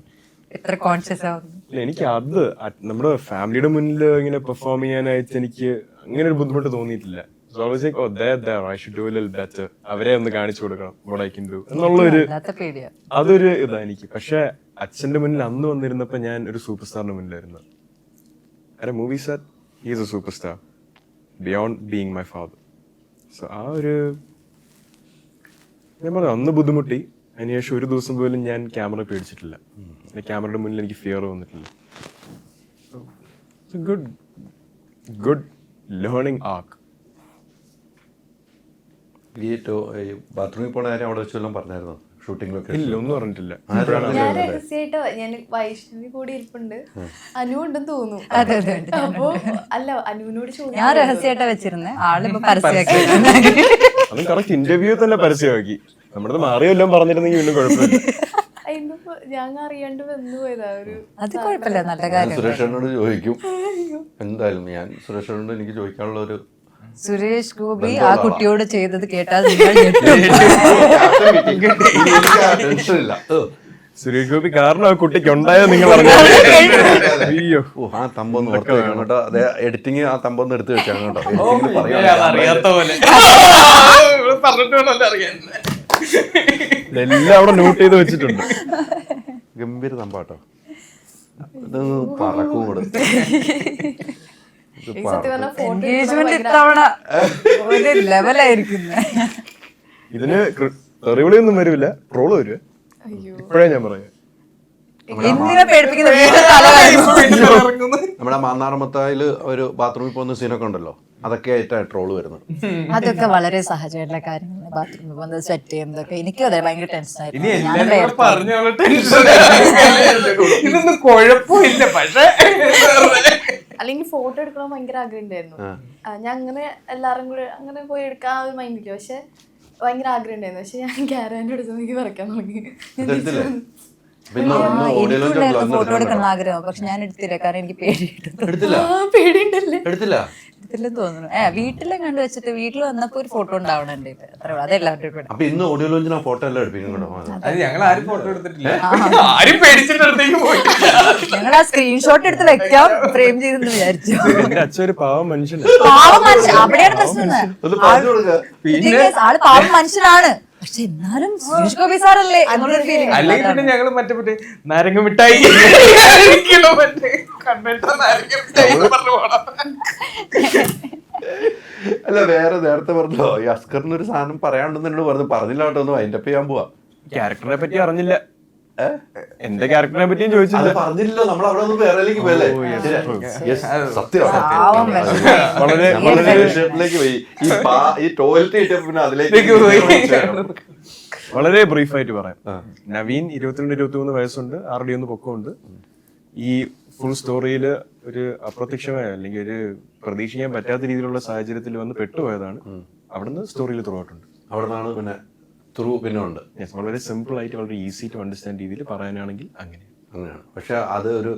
എത്ര കോൺഷ്യസ് ആവുന്നു. എനിക്ക് അത് നമ്മുടെ ഫാമിലിയുടെ മുന്നിൽ ഇങ്ങനെ പെർഫോം ചെയ്യാനായിട്ട് എനിക്ക് അങ്ങനെ ഒരു ബുദ്ധിമുട്ട് തോന്നിയിട്ടില്ല. അവരെ ഒന്ന് കാണിച്ചു കൊടുക്കണം എന്നുള്ളൊരു അതൊരു ഇതാ എനിക്ക്. പക്ഷെ അച്ഛന്റെ മുന്നിൽ അന്ന് വന്നിരുന്നപ്പോ ഞാൻ ഒരു സൂപ്പർ സ്റ്റാറിന്റെ മുന്നിലായിരുന്നു. Movie set he is A super star beyond being my father. So ആ ഒരു ഞാൻ പറഞ്ഞു അന്ന് ബുദ്ധിമുട്ടി. അതിനുശേഷം ഒരു ദിവസം പോലും ഞാൻ ക്യാമറ പേടിച്ചിട്ടില്ല. ക്യാമറയുടെ മുന്നിൽ എനിക്ക് ഫിയർ വന്നിട്ടില്ല. ഗുഡ് ലേണിംഗ് ആർക്ക്. ഈ ബാത്റൂമിൽ പോണ കാര്യം അവിടെ വെച്ച് വല്ലതും പറഞ്ഞായിരുന്നു ഷൂട്ടിങ്ങിലൊക്കെ? ഇല്ല, ഒന്നും പറഞ്ഞിട്ടില്ല. ഞാൻ രഹസ്യമായിട്ടോ, ഞാൻ വൈഷ്ണവി കൂടി ഇരിപ്പുണ്ട്, അനു ഉണ്ടെന്ന് തോന്നുന്നു. അപ്പൊ അല്ല അനുവിനോട് ചോദിച്ചു. ഞാൻ രഹസ്യമായിട്ടാ വെച്ചിരുന്നേ, ആളിപ്പോ പരസ്യമാക്കി. അത് കറക്റ്റ് ഇന്റർവ്യൂ തന്നെ പരസ്യമാക്കി. നമ്മുടെ മാറിയെല്ലാം പറഞ്ഞിരുന്നെങ്കിൽ വീണ്ടും കുഴപ്പമില്ല. ഞാൻ അറിയാണ്ട് വന്നു പോയതാ. ഒരു അത് കുഴപ്പമില്ല, നല്ല കാര്യം. സുരേഷനോട് ചോദിക്കും എന്തായാലും. ഞാൻ സുരേഷനോട് എനിക്ക് ചോദിക്കാനുള്ള ഒരു, സുരേഷ് ഗോപി ആ കുട്ടിയോട് ചെയ്തത് കേട്ടാൽ സുരേഷ് ഗോപി കാരണം ആ കുട്ടിക്ക് ഉണ്ടായത് നിങ്ങൾ അറിഞ്ഞോ? ആ തമ്പൊന്ന് ഓർത്ത് വെക്കണം കേട്ടോ. അതെ, എഡിറ്റിങ് ആ തമ്പൊന്ന് എടുത്ത് വെച്ചാണ് കേട്ടോ. എല്ലാം അവിടെ നോട്ട് ചെയ്ത് വെച്ചിട്ടുണ്ട്. ഗംഭീര തമ്പാട്ടോ. ഇതൊന്ന് പറക്കും കൂടെ. ഇതിന് തെറിവിളിയൊന്നും വരില്ല, ട്രോള് വരുവേ. ഇപ്പഴേ ഞാൻ പറയാം. നമ്മുടെ മാന്നാർമത്തായില് ഒരു ബാത്റൂമിൽ പോകുന്ന സീനൊക്കെ ഉണ്ടല്ലോ, അതൊക്കെ ആയിട്ടാണ് ട്രോള് വരുന്നത്. അതൊക്കെ വളരെ സഹജമായിട്ടുള്ള കാര്യങ്ങൾ. ബാത്റൂമിൽ പോകുന്നത് സെറ്റ് ചെയ്യുന്നതൊക്കെ എനിക്കും അതെ ഭയങ്കര ടെൻഷനായിരുന്നു. ഇതൊന്നും കുഴപ്പമില്ല. പക്ഷേ അല്ലെങ്കിൽ ഫോട്ടോ എടുക്കണം ഭയങ്കര ആഗ്രഹം ഉണ്ടായിരുന്നു. ഞാൻ അങ്ങനെ എല്ലാവരും കൂടെ അങ്ങനെ പോയി എടുക്കാൻ ഒരു മൈൻഡില്ല. പക്ഷെ ഭയങ്കര ആഗ്രഹം ഉണ്ടായിരുന്നു. പക്ഷെ ഞാൻ ക്യാരവാൻ്റെ അടുത്ത് എനിക്ക് വരയ്ക്കാൻ തുടങ്ങി. ഫോട്ടോ എടുക്കണം ആഗ്രഹം, പക്ഷെ ഞാൻ എടുത്തില്ല. കാരണം എനിക്ക് പേടിയുണ്ടല്ലേ? എടുത്തില്ലെന്ന് തോന്നുന്നു. വീട്ടിലെ കണ്ടു വെച്ചിട്ട് വീട്ടിൽ വന്നപ്പോ ഒരു ഫോട്ടോ ഉണ്ടാവണുണ്ട്. അത്രേ ഉള്ളൂ. അതെല്ലാവരും അപ്പൊ ഇന്ന് ഓഡിയോ ലോഞ്ചിന് ആ ഫോട്ടോ എല്ലാം എടുപ്പിക്കുന്നുണ്ടോ? ഞങ്ങൾ ആരും ഫോട്ടോ എടുത്തിട്ടില്ല, ആരും പേടിച്ചിട്ട് പോയിട്ടില്ല. ഞങ്ങൾ ആ സ്ക്രീൻഷോട്ട് എടുത്ത് വെക്കാം, ഫ്രെയിം ചെയ്തെന്ന് വിചാരിച്ചു. അച്ഛൻ ഒരു പാവം മനുഷ്യൻ. പാവം മനുഷ്യൻ, അവിടെയാണ് പ്രശ്നം. ആള് പാവം മനുഷ്യനാണ്, പക്ഷെ എന്നാലും സുരേഷ് ഗോപി സാറല്ലേ എന്നുള്ളൊരു ഫീലിംഗ്. അല്ലെങ്കിൽ പിന്നെ ഞങ്ങള് മറ്റേ നാരങ്ങ മിഠായി അല്ല വേറെ നേരത്തെ പറഞ്ഞല്ലോ ഈ അസ്കറിന് ഒരു സാധനം പറയാനുണ്ടെന്ന് പറഞ്ഞില്ല കേട്ടോ. ഒന്ന് വൈൻഡപ്പ് ചെയ്യാൻ പോവാ. ക്യാരക്ടറിനെ പറ്റി അറിഞ്ഞില്ല. എന്റെ ക്യാരക്ടറിനെ പറ്റിയും ചോദിച്ചില്ല. പറഞ്ഞില്ലല്ലോ, നമ്മൾ അവിടെ ഒന്ന് വേറെലേക്ക് പോയല്ലേ. സത്യം പോയി. ഈ ടോയ്ലറ്റ് കിട്ടിയപ്പോ പിന്നെ അതിലേക്ക് വളരെ ബ്രീഫായിട്ട് പറയാം. നവീൻ 22-23 വയസ്സുണ്ട്, 6 പൊക്കമുണ്ട്. ഈ ഫുൾ സ്റ്റോറിയിൽ ഒരു അപ്രത്യക്ഷമായ അല്ലെങ്കിൽ ഒരു പ്രതീക്ഷിക്കാൻ പറ്റാത്ത രീതിയിലുള്ള സാഹചര്യത്തിൽ വന്ന് പെട്ടുപോയതാണ്. അവിടുന്ന് സ്റ്റോറിയിൽ ത്രൂ ആയിട്ടുണ്ട്. അവിടെ നിന്നാണ് പിന്നെ ത്രൂ പിന്നെ ഉണ്ട്. വളരെ സിമ്പിൾ ആയിട്ട് വളരെ ഈസി ടു അണ്ടർസ്റ്റാൻഡ് രീതിയിൽ പറയാനാണെങ്കിൽ അങ്ങനെയാണ്. പക്ഷെ അത് ഒരു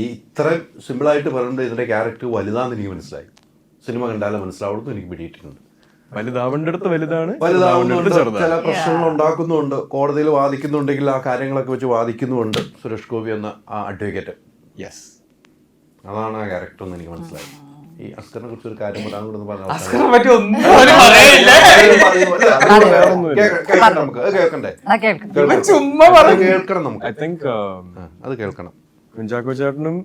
ഇത്രയും സിമ്പിളായിട്ട് പറയുന്നത് ഇതിന്റെ ക്യാരക്ടർ വലുതാന്ന് എനിക്ക് മനസ്സിലായി. സിനിമ കണ്ടാലും മനസ്സിലാവുന്നു എനിക്ക് പിടിയിട്ടുണ്ട്. വലുതാവേണ്ടടുത്ത് വലുതാണ്, വലുതാവുന്നുണ്ട്, ചില പ്രശ്നങ്ങൾ ഉണ്ടാക്കുന്നുണ്ട്, കോടതിയിൽ വാദിക്കുന്നുണ്ടെങ്കിൽ ആ കാര്യങ്ങളൊക്കെ വെച്ച് വാദിക്കുന്നുമുണ്ട് സുരേഷ് ഗോപി എന്ന ആ അഡ്വക്കേറ്റ്. യെസ്, അതാണ് ആ ക്യാരക്ടർ എന്ന് എനിക്ക് മനസ്സിലായി. ഈ അസ്കറിനെ കുറിച്ച് ഒരു കാര്യം പറയാൻ പറഞ്ഞു. കേൾക്കണം നമുക്ക്. ഐ തിങ്ക് അത് കേൾക്കണം. കുഞ്ചാക്കോ ചേട്ടനും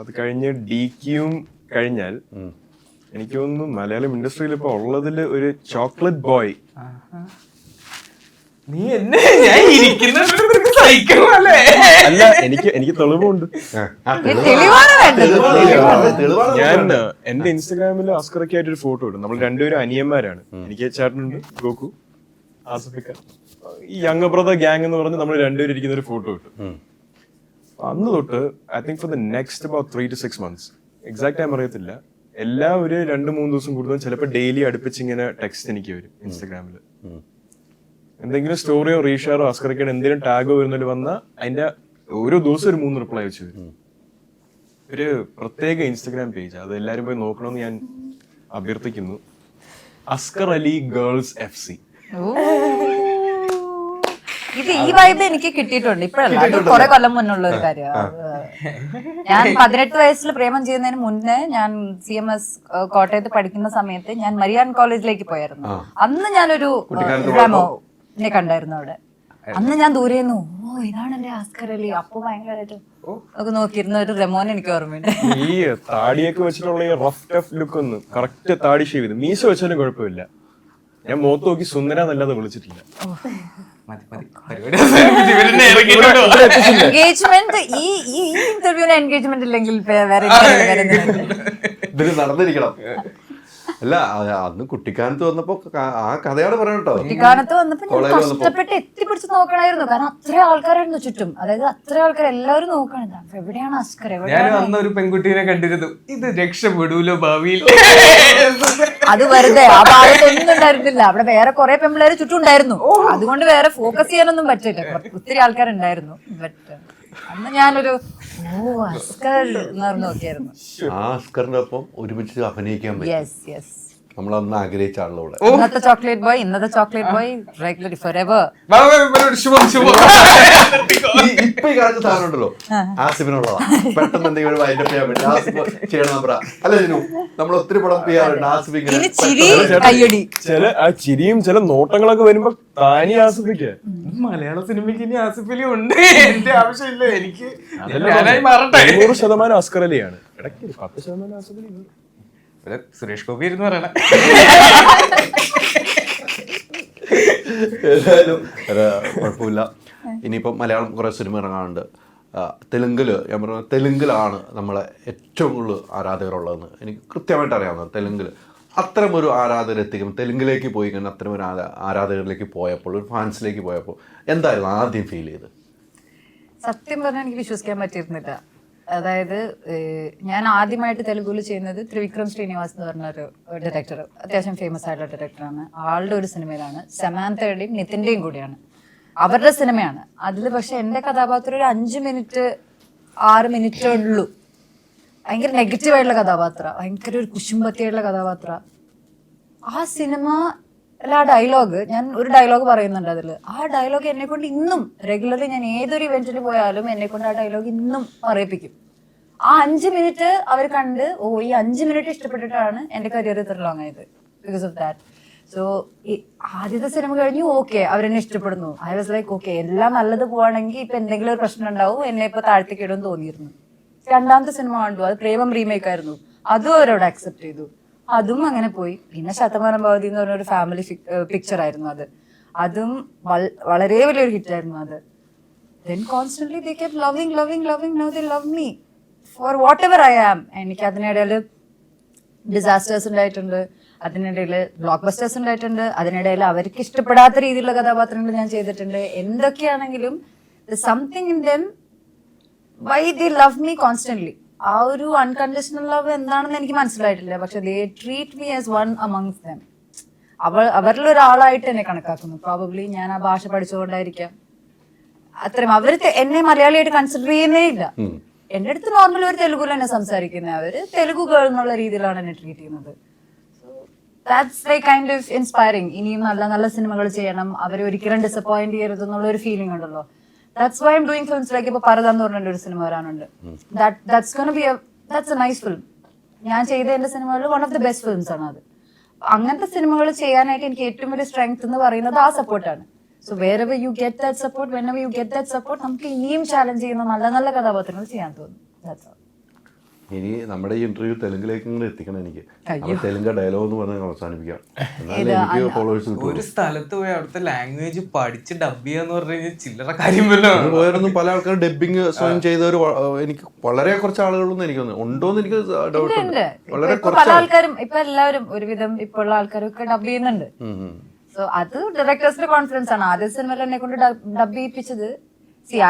അത് കഴിഞ്ഞ് DQയും കഴിഞ്ഞാൽ എനിക്ക് തോന്നുന്നു മലയാളം ഇൻഡസ്ട്രിയിൽ ഇപ്പൊ ഉള്ളതിൽ ഒരു ചോക്ലേറ്റ് ബോയ്. നീ എന്നെ ഞാൻ സഹിക്കണല്ലേ? അല്ല, എനിക്ക് തെളിവുണ്ട്. ഞാൻ എന്റെ ഇൻസ്റ്റാഗ്രാമിൽ അസ്കറൊക്കെ ആയിട്ട് ഒരു ഫോട്ടോ ഇടും. നമ്മൾ രണ്ടുപേരും അനിയന്മാരാണ്. എനിക്ക് ചേട്ടനുണ്ട്, ഗോകു, ആസിഫിക്ക, ഈ യങ് ബ്രദർ ഗ്യാങ് എന്ന് പറഞ്ഞ് നമ്മൾ രണ്ടുപേരും ഇരിക്കുന്ന ഒരു ഫോട്ടോ ഇട്ടു. അന്ന് തൊട്ട് I think for the next about 3 to 6 months, exact time അറിയത്തില്ല, എല്ലാ ഒരു 2-3 ദിവസം കൂടുതലും ചിലപ്പോൾ ഡെയിലി അടുപ്പിച്ച് ഇങ്ങനെ ടെക്സ്റ്റ് എനിക്ക് വരും ഇൻസ്റ്റാഗ്രാമിൽ. എന്തെങ്കിലും സ്റ്റോറിയോ റീഷെയറോ അസ്കറിക്കയുടെ എന്തെങ്കിലും ടാഗോ വരുന്നതിൽ വന്നാൽ അതിന്റെ ഓരോ ദിവസം ഒരു 3 റിപ്ലൈ വെച്ച് വരും. ഒരു പ്രത്യേക ഇൻസ്റ്റാഗ്രാം പേജ്, അത് എല്ലാവരും പോയി നോക്കണമെന്ന് ഞാൻ അഭ്യർത്ഥിക്കുന്നു. Askar Ali girls FC. ഇത് ഈ വൈബ് എനിക്ക് കിട്ടിയിട്ടുണ്ട് ഇപ്പോഴല്ല, അത് കുറെ കൊല്ലം മുന്നുള്ള ഒരു കാര്യമാണ്. ഞാൻ 18 വയസ്സിൽ പ്രേമം ചെയ്യുന്നതിന് മുന്നേ ഞാൻ CMS കോട്ടയത്ത് പഠിക്കുന്ന സമയത്ത് ഞാൻ മരിയാൻ കോളേജിലേക്ക് പോയായിരുന്നു. അന്ന് ഞാനൊരു റെമോനെ കണ്ടായിരുന്നു അവിടെ. അന്ന് ഞാൻ ദൂരെന്നു, ഓ ഇതാണ് എന്റെ അസ്കർ അലി. അപ്പൊ ഭയങ്കരമായിട്ട് ഒക്കെ നോക്കിയിരുന്ന ഒരു റെമോൻ എനിക്ക് ഓർമ്മയുണ്ട്. ഈ താടിയൊക്കെ വെച്ചിട്ടുള്ള ഈ റഫ് ടഫ് ലുക്ക് ഒന്ന് കറക്റ്റ് താടി ഷേവ് ചെയ്ത് മീശ വെച്ചാലും കുഴപ്പമില്ല. ഞാൻ മുഖത്ത് നോക്കി സുന്ദര എന്നല്ലാതെ വിളിച്ചിട്ടില്ല. എൻഗേജ്മെന്റ് ഈ ഇന്റർവ്യൂവിന് എൻഗേജ്മെന്റ് ഇല്ലെങ്കിൽ വേറെ ഇതിന് നടന്നിരിക്കണം. അല്ല, അന്ന് കുട്ടിക്കാലത്ത് വന്നപ്പോ ആ കഥയാണ് പറയട്ടോ. കുട്ടിക്കാലത്ത് വന്നപ്പോ ഞാൻ കഷ്ടപ്പെട്ട് എത്തിപ്പിടിച്ച് നോക്കണായിരുന്നു. കാരണം അത്ര ആൾക്കാരായിരുന്നു ചുറ്റും. അതായത് അത്ര ആൾക്കാർ എല്ലാവരും നോക്കണം, എവിടെയാണ് അസ്കർ. ഞാൻ അന്ന് ഒരു പെൺകുട്ടീനെ കണ്ടിരുന്നു, ഇത് രക്ഷപ്പെടൂലോ ഭാവിയിൽ. അത് വെറുതെ ആ ഭാഗത്തൊന്നും ഉണ്ടായിരുന്നില്ല. അവിടെ വേറെ കുറെ പെമ്പിള്ളേര് ചുറ്റും ഉണ്ടായിരുന്നു. അതുകൊണ്ട് വേറെ ഫോക്കസ് ചെയ്യാനൊന്നും പറ്റില്ല. ഒത്തിരി ആൾക്കാരുണ്ടായിരുന്നു. ബട്ട് അന്ന് ഞാനൊരു അസ്കർ എന്ന് പറഞ്ഞു നോക്കിയായിരുന്നു. ആ അസ്കറിന്റെ ഒപ്പം ഒരുമിച്ച് അഭിനയിക്കാൻ പറ്റും. നമ്മളന്ന് ആഗ്രഹിച്ചാണല്ലോ. ഇന്നത്തെ ചോക്ലേറ്റ് ബോയ്, ഇന്നത്തെ ചോക്ലേറ്റ് ബോയ്, റെഗുലർ ഫോറെവർ. ഇപ്പൊ ഈ കാലത്ത് സാധനം ഉണ്ടല്ലോ, ആസിഫിനുള്ളതാ. പെട്ടെന്ന് എന്തെങ്കിലും ഒരു വൈൻഡപ്പ് ചെയ്യാൻ പറ്റും, ആസിഫ് ചെയ്യണം നമ്പറ. അല്ല ജിനു, നമ്മൾ ഒത്തിരി പടം ചെയ്യാറുണ്ട്. ആസിഫ് ചില ചിരിയും ചില നോട്ടങ്ങളൊക്കെ വരുമ്പോ താനി ആസിഫിക്ക് മലയാള സിനിമയ്ക്ക് ഇനി ആസിഫലി ഉണ്ട്. എന്റെ ആവശ്യമില്ല, എനിക്ക് 100% അസ്കർ അലിയാണ്. ഇടയ്ക്ക് 10% ആസിഫ് അലി. സുരേഷ് ഗോപി ഇരുന്ന് പറയണ. ഏതായാലും കുഴപ്പമില്ല. ഇനിയിപ്പം മലയാളം കുറെ സിനിമ ഇറങ്ങാറുണ്ട്. തെലുങ്കില്, ഞാൻ പറഞ്ഞ തെലുങ്കിലാണ് നമ്മളെ ഏറ്റവും കൂടുതൽ ആരാധകരുള്ളതെന്ന് എനിക്ക് കൃത്യമായിട്ട് അറിയാവുന്നത്. തെലുങ്കില് അത്തരം ഒരു ആരാധകരെത്തിക്കും, തെലുങ്കിലേക്ക് പോയി കഴിഞ്ഞാൽ അത്തരം ഒരു ആരാധകരിലേക്ക് പോയപ്പോൾ, ഒരു ഫാൻസിലേക്ക് പോയപ്പോൾ എന്തായിരുന്നു ആദ്യം ഫീൽ ചെയ്ത്? സത്യം പറഞ്ഞാൽ എനിക്ക് വിശ്വസിക്കാൻ പറ്റിയിരുന്നില്ല. അതായത് ഞാൻ ആദ്യമായിട്ട് തെലുഗുവിൽ ചെയ്യുന്നത് ത്രിവിക്രം ശ്രീനിവാസ് എന്ന് പറഞ്ഞൊരു ഡയറക്ടർ, അത്യാവശ്യം ഫേമസ് ആയിട്ടുള്ള ഡയറക്ടറാണ്. ആളുടെ ഒരു സിനിമയിലാണ്, സമാന്തയുടെയും നിതിന്റെയും കൂടിയാണ്, അവരുടെ സിനിമയാണ്. അതിൽ പക്ഷെ എൻ്റെ കഥാപാത്രം ഒരു 5 മിനിറ്റ് 6 മിനിറ്റേ ഉള്ളൂ. ഭയങ്കര നെഗറ്റീവായിട്ടുള്ള കഥാപാത്രം, ഭയങ്കര ഒരു കുശുമ്പത്തിയായിട്ടുള്ള കഥാപാത്രം. ആ സിനിമ ആ ഡയലോഗ്, ഞാൻ ഒരു ഡയലോഗ് പറയുന്നുണ്ട് അതിൽ. ആ ഡയലോഗ് എന്നെ കൊണ്ട് ഇന്നും റെഗുലർലി ഞാൻ ഏതൊരു ഇവന്റിന് പോയാലും എന്നെ കൊണ്ട് ആ ഡയലോഗ് ഇന്നും പറയിപ്പിക്കും. ആ 5 മിനിറ്റ് അവർ കണ്ട്, ഓ ഈ 5 മിനിറ്റ് ഇഷ്ടപ്പെട്ടിട്ടാണ് എൻ്റെ കരിയർ ഇത്ര ലോങ് ആയത്, ബിക്കോസ് ഓഫ് ദാറ്റ്. സോ ഈ ആദ്യത്തെ സിനിമ കഴിഞ്ഞു, ഓക്കെ അവരെന്നെ ഇഷ്ടപ്പെടുന്നു. ഐ വാസ് ലൈക്ക് ഓക്കെ, എല്ലാം നല്ലത് പോവാണെങ്കിൽ ഇപ്പൊ എന്തെങ്കിലും ഒരു പ്രശ്നം ഉണ്ടാവും, എന്നെ ഇപ്പൊ താഴ്ത്തേക്ക് ഇടുമെന്ന് തോന്നിയിരുന്നു. രണ്ടാമത്തെ സിനിമ കണ്ടു, അത് പ്രേമം റീമേക്ക് ആയിരുന്നു. അതും അവരോട് അക്സെപ്റ്റ് ചെയ്തു. അതും അങ്ങനെ പോയി. പിന്നെ ശതമാനം ഭവതി എന്ന് പറഞ്ഞ ഒരു ഫാമിലി പിക്ചർ ആയിരുന്നു അത്. അതും വളരെ വലിയൊരു ഹിറ്റായിരുന്നു അത്. Then constantly they kept loving. Now they love me for whatever I am. എനിക്ക് അതിനിടയിൽ ഡിസാസ്റ്റേഴ്സ് ഉണ്ടായിട്ടുണ്ട്, അതിനിടയിൽ ബ്ലോക്ക് ബസ്റ്റേഴ്സ് ഉണ്ടായിട്ടുണ്ട്, അതിനിടയിൽ അവർക്ക് ഇഷ്ടപ്പെടാത്ത രീതിയിലുള്ള കഥാപാത്രങ്ങൾ ഞാൻ ചെയ്തിട്ടുണ്ട്. എന്തൊക്കെയാണെങ്കിലും something in them why they love me constantly. ആ ഒരു അൺകണ്ടീഷണൽ ലവ് എന്താണെന്ന് എനിക്ക് മനസ്സിലായിട്ടില്ല. പക്ഷെ they treat me as one amongst them. അവരിൽ ഒരാളായിട്ട് എന്നെ കണക്കാക്കുന്നു. പ്രോബബ്ലി ഞാൻ ആ ഭാഷ പഠിച്ചുകൊണ്ടായിരിക്കാം അത്രയും. അവർ എന്നെ മലയാളിയായിട്ട് കൺസിഡർ ചെയ്യുന്നേ ഇല്ല. എന്റെ അടുത്ത് നോർമൽ ഒരു തെലുഗുല എന്നെ സംസാരിക്കുന്നത്, അവര് തെലുഗു ഗേൾ എന്നുള്ള രീതിയിലാണ് എന്നെ ട്രീറ്റ് ചെയ്യുന്നത്. That's like kind of inspiring. ഇനിയും നല്ല നല്ല സിനിമകൾ ചെയ്യണം, അവരെ ഒരിക്കലും ഡിസപ്പോയിന്റ് ചെയ്യരുത് എന്നുള്ള ഒരു ഫീലിംഗ് ഉണ്ടല്ലോ. That's why I am doing films like ഇപ്പൊ പരത എന്ന് പറഞ്ഞ ഒരു സിനിമ വരാനുണ്ട്. That's A nice film. ഞാൻ ചെയ്ത എന്റെ സിനിമകളിൽ one of the best films ആണ് അത്. അങ്ങനത്തെ സിനിമകൾ ചെയ്യാനായിട്ട് എനിക്ക് ഏറ്റവും വലിയ സ്ട്രെങ്ത് എന്ന് പറയുന്നത് ആ സപ്പോർട്ടാണ്. So wherever you get that support, whenever you get that support, നമുക്ക് ഇനിയും ചാലഞ്ച് ചെയ്യുന്ന നല്ല നല്ല കഥാപാത്രങ്ങൾ ചെയ്യാൻ തോന്നും. That's all. ഇനി നമ്മുടെ ഈ ഇന്റർവ്യൂ തെലുങ്കിലേക്ക് ഇങ്ങനെ എത്തിക്കണം എനിക്ക്. തെലുങ്ക് ഡയലോഗ് എന്ന് പറഞ്ഞാൽ അവസാനിപ്പിക്കാം. എന്നാലേ എനിക്ക് ഫോളോവേഴ്സ് കിട്ടും. ഒരു സ്ഥലത്ത് പോയി അവിടുത്തെ ലാംഗ്വേജ് പഠിച്ച് ഡബ് ചെയ്യാന്ന് പറഞ്ഞു കഴിഞ്ഞാൽ ചില്ലറ കാര്യമല്ലോ. വേറൊന്നും പല ആൾക്കാർ ഡബിങ് സ്വയം ചെയ്തവർ എനിക്ക് വളരെ കുറച്ച് ആളുകളൊന്നും എനിക്ക് ഉണ്ടോന്ന് എനിക്ക് ഡൗട്ട് ഉണ്ട്. വളരെ പല ആൾക്കാരും ഇപ്പൊ എല്ലാവരും ഒരുവിധം ഇപ്പൊ ഉള്ള ആൾക്കാരൊക്കെ ഡബ് ചെയ്യുന്നുണ്ട്. സോ അത് ഡയറക്ടേഴ്സിന്റെ കോൺഫിഡൻസ് ആണ്. ആദ്യ സിനിമയിൽ എന്നെ കൊണ്ട് ഡബ് ചെയ്യിപ്പിച്ചത്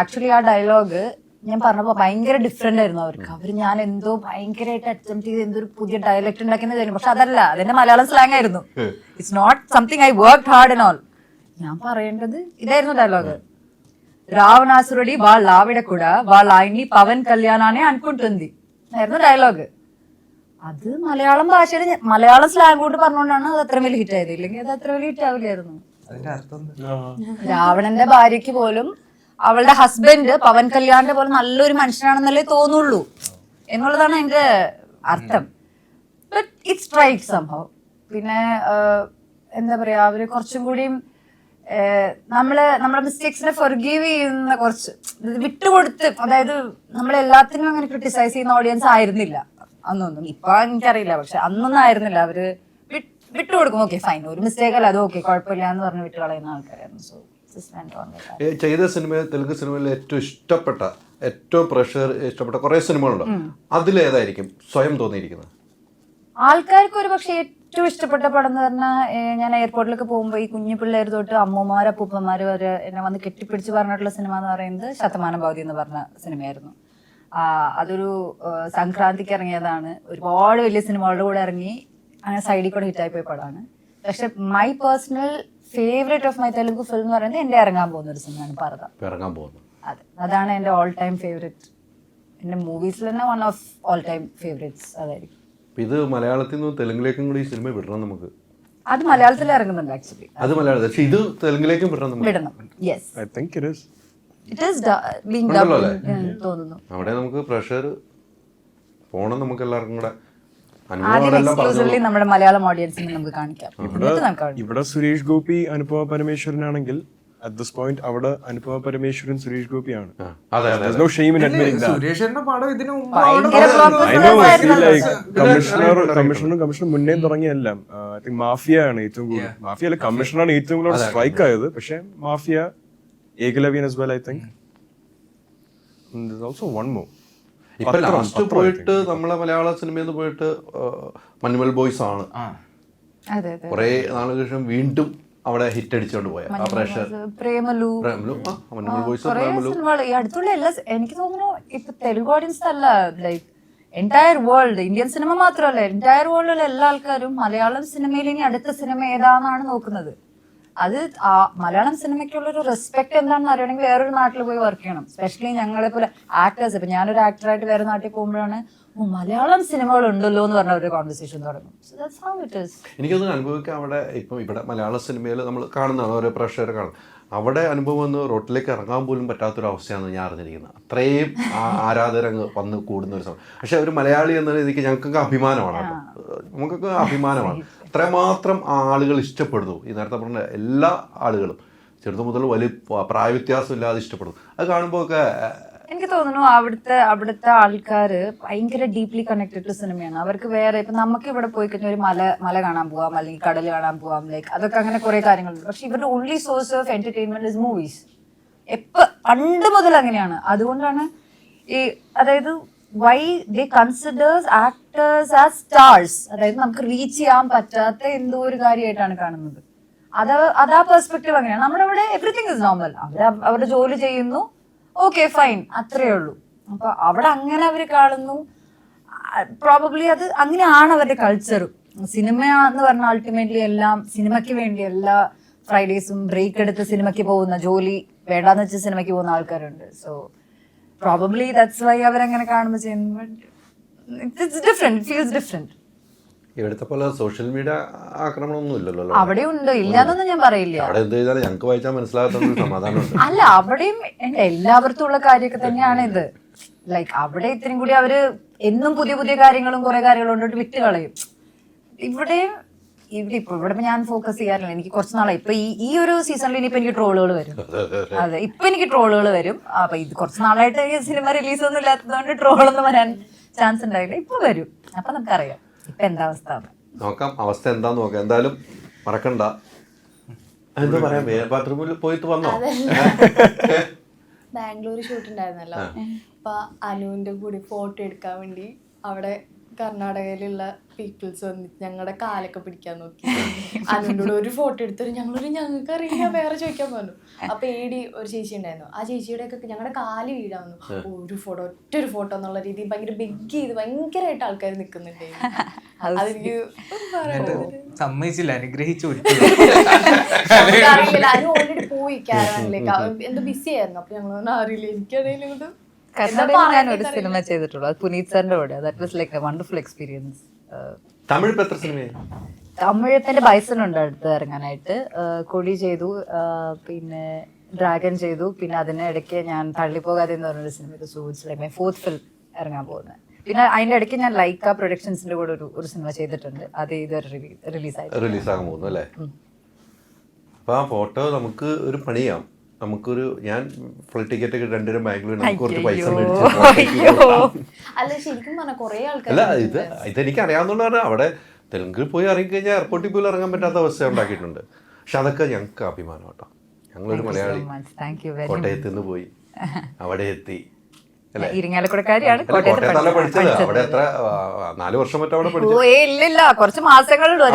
ആക്ച്വലി ആ ഡയലോഗ് ഞാൻ പറഞ്ഞപ്പോ ഭയങ്കര ഡിഫറെന്റ് ആയിരുന്നു അവർക്ക്. ഞാൻ എന്തോ ഭയങ്കരമായിട്ട് അറ്റംപ്റ്റ് ചെയ്ത് എന്തോ ഒരു പുതിയ ഡയലക്ട് ഉണ്ടാക്കിയെന്ന് തരും. പക്ഷെ അതല്ല, അതെന്റെ മലയാളം സ്ലാങ് ആയിരുന്നു. It's not something I work hard and all. ഞാൻ പറയേണ്ടത് ഇതായിരുന്നു ഡയലോഗ്. రావణాసురుడి వాళ్ళ ఆవిడ కూడా వాళ్ళ ఆయన్ని పవన్ కళ్యాణానే అనుకుంటుంది ആയിരുന്നു ഡയലോഗ്. അത് മലയാളം ഭാഷയിൽ മലയാളം സ്ലാങ് കൊണ്ട് പറഞ്ഞുകൊണ്ടാണ് അത് അത്ര വലിയ ഹിറ്റ് ആയത്. ഇല്ലെങ്കിൽ അത് അത്ര വലിയ ഹിറ്റ് ആവില്ലായിരുന്നു. രാവണന്റെ ഭാര്യയ്ക്ക് പോലും അവളുടെ ഹസ്ബൻഡ് പവൻ കല്യാണിന്റെ പോലെ നല്ലൊരു മനുഷ്യനാണെന്നല്ലേ തോന്നുള്ളൂ എന്നുള്ളതാണ് അതിന്റെ അർത്ഥം. ബട്ട് ഇറ്റ് സ്ട്രൈക്ക് സംഭവം. പിന്നെ എന്താ പറയാ, അവര് കുറച്ചും കൂടിയും നമ്മുടെ മിസ്റ്റേക്സിനെ ഫൊർഗീവ് ചെയ്യുന്ന കുറച്ച് വിട്ടുകൊടുത്ത്, അതായത് നമ്മളെല്ലാത്തിനും അങ്ങനെ ക്രിട്ടിസൈസ് ചെയ്യുന്ന ഓഡിയൻസ് ആയിരുന്നില്ല അന്നൊന്നും. ഇപ്പൊ എനിക്കറിയില്ല, പക്ഷെ അന്നൊന്നും ആയിരുന്നില്ല. അവര് വിട്ടുകൊടുക്കും. ഓക്കെ ഫൈൻ, ഒരു മിസ്റ്റേക്ക് അല്ല, അത് ഓക്കെ കുഴപ്പമില്ല എന്ന് പറഞ്ഞ് വിട്ട് കളയുന്ന ആൾക്കാരായിരുന്നു. സോ ചെയ്ത സിനിമ, തെലുങ്ക് സിനിമയിൽ ഏറ്റവും ഇഷ്ടപ്പെട്ട, ഏറ്റവും പ്രഷർ ഇഷ്ടപ്പെട്ട കുറെ സിനിമകളുണ്ട്. അതിലേതായിരിക്കും സ്വയം തോന്നിയിരിക്കുന്നത്? ആൾക്കാർക്ക് ഒരു പക്ഷെ ഏറ്റവും ഇഷ്ടപ്പെട്ട പടം എന്ന് പറഞ്ഞാൽ, ഞാൻ എയർപോർട്ടിലൊക്കെ പോകുമ്പോൾ ഈ കുഞ്ഞു പിള്ളേർ തൊട്ട് അമ്മമാര് അപ്പൂപ്പന്മാര് വരെ എന്നെ വന്ന് കെട്ടിപ്പിടിച്ച് പറഞ്ഞിട്ടുള്ള സിനിമ എന്ന് പറയുന്നത് ശതമാനം ഭൗതി എന്ന് പറഞ്ഞ സിനിമയായിരുന്നു. അതൊരു സംക്രാന്തിക്ക് ഇറങ്ങിയതാണ്. ഒരുപാട് വലിയ സിനിമകളുടെ കൂടെ ഇറങ്ങി അങ്ങനെ സൈഡിൽ കൂടെ ഹിറ്റായി പോയ പടമാണ്. പക്ഷെ my personal favourite of my Telugu film എന്ന് പറയുന്നത് എന്റെ ഇറങ്ങാൻ പോകുന്ന ഒരു സിനിമയാണ് പരത. അതെ, അതാണ് എന്റെ ഓൾ ടൈം ഫേവറേറ്റ്. എന്റെ മൂവീസിൽ തന്നെ one of all time favourites അതായിരിക്കും. ഇത് മലയാളത്തിൽ നിന്ന് തെലുങ്കിലേക്കും കൂടി ഈ സിനിമ വിടണം നമുക്ക്. അത് മലയാളത്തിൽ ഇറങ്ങുന്നുണ്ട് ആക്ച്വലി. അത് മലയാളത്തിൽ, പക്ഷേ ഇത് തെലുങ്കിലേക്കും വിടണം. Yes, I think it is. It is being dubbed തോന്നുന്നു. അവിടെ നമുക്ക് പ്രഷർ പോണം, നമുക്ക് എല്ലാവർക്കും കൂടെ ആദ്യം എക്സ്ക്ലൂസീവ്ലി നമ്മുടെ മലയാളം ഓഡിയൻസിന് നമുക്ക് കാണിക്കാം. ഇവിടെ Suresh Gopi Anupama പരമേശ്വരനാണെങ്കിൽ at this point അവിടെ Anupama Parameswaran Suresh ഗോപിയാണ്. There's no shame in admitting that. സുരേഷിന്റെ പടം ഇതിനു കമ്മീഷണർ മുന്നേ തുടങ്ങിയെല്ലാം ഐ തിങ്ക് മാഫിയ ആണ് ഏറ്റവും കൂടുതൽ. മാഫിയ അല്ല, കമ്മീഷണറാണ് ഏറ്റവും കൂടുതൽ സ്ട്രൈക്ക് ആയത്. പക്ഷെ mafia, Ekalavyan as well I think. And there's also one more. ഇപ്പൊ ലാസ്റ്റ് പോയിട്ട് നമ്മളെ മലയാള സിനിമയിൽ നിന്ന് പോയിട്ട് മഞ്ഞുമൽ ബോയ്സ് ആണ്. കുറെ നാളുകൾക്ക് ശേഷം വീണ്ടും അവിടെ ഹിറ്റ് അടിച്ചോണ്ട് പോയ ആ പ്രഷർ, പ്രേമലു, മഞ്ഞുമൽ ബോയ്സ്, ഈ അടുത്തുള്ള എല്ലാ, എനിക്ക് തോന്നുന്നു ഇപ്പൊ തെലുങ്ക് ഓഡിയൻസ് അല്ല, like entire world, Indian cinema മാത്രമല്ല എൻറ്റയർ വേൾഡിലുള്ള എല്ലാ ആൾക്കാരും മലയാളം സിനിമയിൽ ഇനി അടുത്ത സിനിമ ഏതാണെന്നാണ് നോക്കുന്നത്. അത് മലയാളം സിനിമയ്ക്കുള്ള ഒരു റെസ്പെക്ട് എന്താണെന്ന് അറിയണമെങ്കിൽ വേറൊരു നാട്ടിൽ പോയി വർക്ക് ചെയ്യണം. സ്പെഷ്യലി ഞങ്ങളെ പോലെ ആക്ടേഴ്സ്. ഇപ്പൊ ഞാനൊരു ആക്ടറായിട്ട് വേറെ നാട്ടിൽ പോകുമ്പോഴാണ് മലയാളം സിനിമകൾ ഉണ്ടല്ലോ എന്ന് പറഞ്ഞ ഒരു കോൺവെർസേഷൻ തുടങ്ങും. എനിക്കൊന്നും അനുഭവിക്കാം അവിടെ. ഇപ്പം ഇവിടെ മലയാള സിനിമയിൽ നമ്മൾ കാണുന്നതാണ് ഓരോ പ്രഷർ കാണും. അവിടെ അനുഭവം വന്ന് റോട്ടിലേക്ക് ഇറങ്ങാൻ പോലും പറ്റാത്തൊരു അവസ്ഥയാണ് ഞാൻ അറിഞ്ഞിരിക്കുന്നത്. അത്രയും ആരാധകരങ്ങ് വന്ന് കൂടുന്ന ഒരു സമയം. പക്ഷെ ഒരു മലയാളി എന്ന രീതിക്ക് ഞങ്ങൾക്കൊക്കെ അഭിമാനമാണ് കേട്ടോ, നമുക്കൊക്കെ അഭിമാനമാണ്. അത്രമാത്രം ആളുകൾ ഇഷ്ടപ്പെടുന്നു. ഈ നേരത്തെ പറഞ്ഞ എല്ലാ ആളുകളും ചെറുതു മുതൽ വലിയ പ്രായവ്യത്യാസം ഇല്ലാതെ ഇഷ്ടപ്പെടുന്നു. അത് കാണുമ്പോൾ ഒക്കെ എനിക്ക് തോന്നുന്നു അവിടുത്തെ ആൾക്കാർ ഭയങ്കര ഡീപ്ലി കണക്റ്റഡ് ടു സിനിമയാണ്. അവർക്ക് വേറെ ഇപ്പൊ നമുക്ക് ഇവിടെ പോയി കഴിഞ്ഞാൽ ഒരു മല കാണാൻ പോവാം, അല്ലെങ്കിൽ കടൽ കാണാൻ പോവാം, ലൈക്ക് അതൊക്കെ അങ്ങനെ കുറെ കാര്യങ്ങളുണ്ട്. പക്ഷെ ഇവരുടെ only source of entertainment is movies. പണ്ട് മുതൽ അങ്ങനെയാണ്. അതുകൊണ്ടാണ് അതായത് why they considers actors as stars. അതായത് നമുക്ക് റീച്ച് ചെയ്യാൻ പറ്റാത്ത എന്തോ ഒരു കാര്യമായിട്ടാണ് കാണുന്നത്. അതാ പെർസ്പെക്റ്റീവ് അങ്ങനെയാണ്. നമ്മുടെ ഇവിടെ എവറിത്തിങ് ഇസ് നോർമൽ. അവരുടെ ജോലി ചെയ്യുന്നു, ഓക്കെ ഫൈൻ, അത്രേ ഉള്ളൂ. അപ്പൊ അവിടെ അങ്ങനെ അവർ കാണുന്നു. പ്രോബബ്ലി അത് അങ്ങനെയാണ് അവരുടെ കൾച്ചറും. സിനിമ എന്ന് പറഞ്ഞാൽ അൾട്ടിമേറ്റ്ലി എല്ലാം സിനിമയ്ക്ക് വേണ്ടി എല്ലാ ഫ്രൈഡേസും ബ്രേക്ക് എടുത്ത് സിനിമയ്ക്ക് പോകുന്ന, ജോലി വേണ്ടാന്ന് വെച്ച് സിനിമയ്ക്ക് പോകുന്ന ആൾക്കാരുണ്ട്. സോ പ്രോബബ്ലി ദാറ്റ്സ് വൈ അവരങ്ങനെ കാണുമ്പോൾ ചെയ്യുന്നു. But it's different, it feels different. ഇവിടുത്തെ പോലെ സോഷ്യൽ മീഡിയ ആക്രമണമൊന്നും ഇല്ലല്ലോ. അവിടെ ഉണ്ട്, ഇല്ലാന്നൊന്നും ഞാൻ പറയില്ല. അവിടെ എന്ത് ചെയ്താലും ഞങ്ങൾക്ക് വായിച്ചാൽ മനസ്സിലാകാത്ത സമാധാനമുണ്ട്. അല്ല, അവിടെയും എല്ലാവർക്കും ഉള്ള കാര്യമൊക്കെ തന്നെയാണ് ഇത്. ലൈക്ക് അവിടെ ഇത്രയും കൂടി അവര് എന്നും പുതിയ പുതിയ കാര്യങ്ങളും കുറെ കാര്യങ്ങളും കൊണ്ടിട്ട് വിറ്റ് കളയും. ഇവിടെ ഞാൻ ഫോക്കസ് ചെയ്യാറില്ല. എനിക്ക് കുറച്ച് നാളെ ഇപ്പൊ ഈ ഒരു സീസണിൽ ഇനിയിപ്പോ എനിക്ക് ട്രോളുകൾ വരും. അതെ, ഇപ്പൊ എനിക്ക് ട്രോളുകൾ വരും. അപ്പൊ ഇത് കുറച്ച് നാളായിട്ട് ഈ സിനിമ റിലീസ് ഒന്നും ഇല്ലാത്തതുകൊണ്ട് ട്രോളൊന്നും വരാൻ ചാൻസ് ഉണ്ടായില്ല. ഇപ്പൊ വരും. അപ്പൊ നമുക്കറിയാം ഇപ്പൊ എന്താ അവസ്ഥ. നോക്കാം അവസ്ഥ എന്താന്ന് നോക്കാം. എന്തായാലും മറക്കണ്ട. എന്താ പറയാ, ബാത്റൂമിൽ പോയിട്ട് വന്നോ? ബാംഗ്ലൂർ ഷൂട്ട് ഉണ്ടായിരുന്നല്ലോ. അപ്പൊ അനുവിന്റെ കൂടി ഫോട്ടോ എടുക്കാൻ വേണ്ടി അവിടെ കർണാടകയിലുള്ള പീപ്പിൾസ് വന്നിട്ട് ഞങ്ങളുടെ കാലൊക്കെ പിടിക്കാൻ നോക്കി. അനുവിൻ്റെ കൂടെ ഒരു ഫോട്ടോ എടുത്തിട്ട് ഞങ്ങൾക്ക് അറിയില്ല, വേറെ ചോദിക്കാൻ പറഞ്ഞു. അപ്പൊ ഒരു ചേച്ചി ഉണ്ടായിരുന്നു. ആ ചേച്ചിയുടെ ഒക്കെ ഞങ്ങളുടെ കാല് വീഴാൻ വന്നു. ഒറ്റൊരു ഫോട്ടോ എന്നുള്ള രീതിയിൽ ഭയങ്കര ബിഗ് ചെയ്ത് ഭയങ്കരമായിട്ട് ആൾക്കാർ നിൽക്കുന്നുണ്ടായിരുന്നു. അതെനിക്ക് സമ്മതിച്ചില്ല, അനുഗ്രഹിച്ചു. അറിയില്ല, അനു ഓൾറെഡി പോയി കാരവാനിലേക്ക്. എന്തോ ബിസി ആയിരുന്നു. അപ്പൊ ഞങ്ങൾ അറിയില്ല, എനിക്കറിയില്ല. കർണാടകയിൽ ഞാൻ ഒരു സിനിമ ചെയ്തിട്ടുള്ളൂ, അത് പുനീത് സാറിന്റെ കൂടെ. That was like A wonderful experience. Tamil എത്ര സിനിമയായി? തമിഴത്തിന്റെ ബൈസനുണ്ട് അടുത്ത് ഇറങ്ങാനായിട്ട്. കൊടി ചെയ്തു, പിന്നെ ഡ്രാഗൺ ചെയ്തു, പിന്നെ അതിന് ഇടയ്ക്ക് ഞാൻ തള്ളിപ്പോകാതെ എന്ന് പറഞ്ഞൊരു cinema, like my 4th film ഇറങ്ങാൻ പോകുന്നത്. പിന്നെ അതിന്റെ ഇടയ്ക്ക് ഞാൻ ലൈക്ക പ്രൊഡക്ഷൻസിന്റെ കൂടെ ഒരു സിനിമ ചെയ്തിട്ടുണ്ട്. അത് ഇത് റിലീസാകാൻ പോകുന്നു അല്ലേ? അപ്പൊ ആ ഫോട്ടോ നമുക്ക് ഒരു പണിയാം. നമുക്കൊരു ഞാൻ ഫ്ലൈറ്റ് ടിക്കറ്റ് ഒക്കെ രണ്ടുപേരും ബാംഗ്ലൂർ നമുക്ക് കുറച്ച് പൈസ അല്ല, ശരിക്കും പറഞ്ഞാൽ കുറെ ആൾക്കാർ അല്ല ഇതെനിക്ക് അറിയാവുന്ന പറഞ്ഞാൽ അവിടെ തെലുങ്കിൽ പോയി ഇറങ്ങിക്കഴിഞ്ഞാൽ എയർപോർട്ടിൽ പോലും ഇറങ്ങാൻ പറ്റാത്ത അവസ്ഥ ഉണ്ടാക്കിയിട്ടുണ്ട്. പക്ഷെ അതൊക്കെ ഞങ്ങൾക്ക് അഭിമാനം കേട്ടോ. ഞങ്ങളൊരു മലയാളി കോട്ടയത്ത് നിന്ന് പോയി അവിടെ എത്തി. ഇരിങ്ങാലക്കുടക്കാരിയാണ്. കോട്ടയത്തല്ല പഠിച്ചത്. അവിടെ എത്ര 4 വർഷം മറ്റോ അവിടെ പഠിച്ചു. ഇല്ലില്ല, കുറച്ച് മാസങ്ങളുള്ളൂ.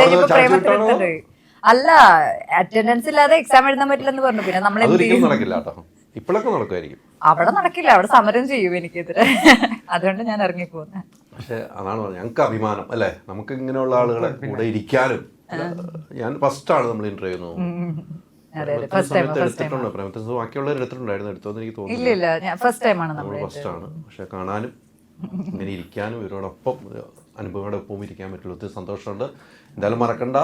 അല്ല, അറ്റൻഡൻസ് ഇല്ലാതെ എക്സാം എഴുതാൻ പറ്റില്ലെന്ന് പറഞ്ഞു. പിന്നെ നമ്മൾ നടക്കില്ല കേട്ടോ. ഇപ്പോഴൊക്കെ നടക്കുമായിരിക്കും. അവിടെ നടക്കില്ല, അവിടെ സമരം ചെയ്യും എനിക്കെതിരെ. അതുകൊണ്ട് ഞാൻ ഇറങ്ങിപ്പോകുന്നത്. പക്ഷെ അതാണ് ഞങ്ങൾക്ക് അഭിമാനം അല്ലേ, നമുക്ക് ഇങ്ങനെയുള്ള ആളുകളെ കൂടെ ഇരിക്കാനും. ഞാൻ ഫസ്റ്റാണ് നമ്മൾ ഇന്റർവ്യൂ എടുത്തിട്ടുണ്ട്. പ്രേമത്തിന് ബാക്കിയുള്ളവർ എടുത്തിട്ടുണ്ടായിരുന്നു, എടുത്തോന്ന് എനിക്ക് തോന്നുന്നു. ഫസ്റ്റാണ്. പക്ഷെ കാണാനും ഇങ്ങനെ ഇരിക്കാനും ഇവരോടൊപ്പം അനുഭവങ്ങളുടെ ഒപ്പം ഇരിക്കാൻ പറ്റുള്ളൂ. ഒത്തിരി സന്തോഷമുണ്ട്. എന്തായാലും മറക്കണ്ട,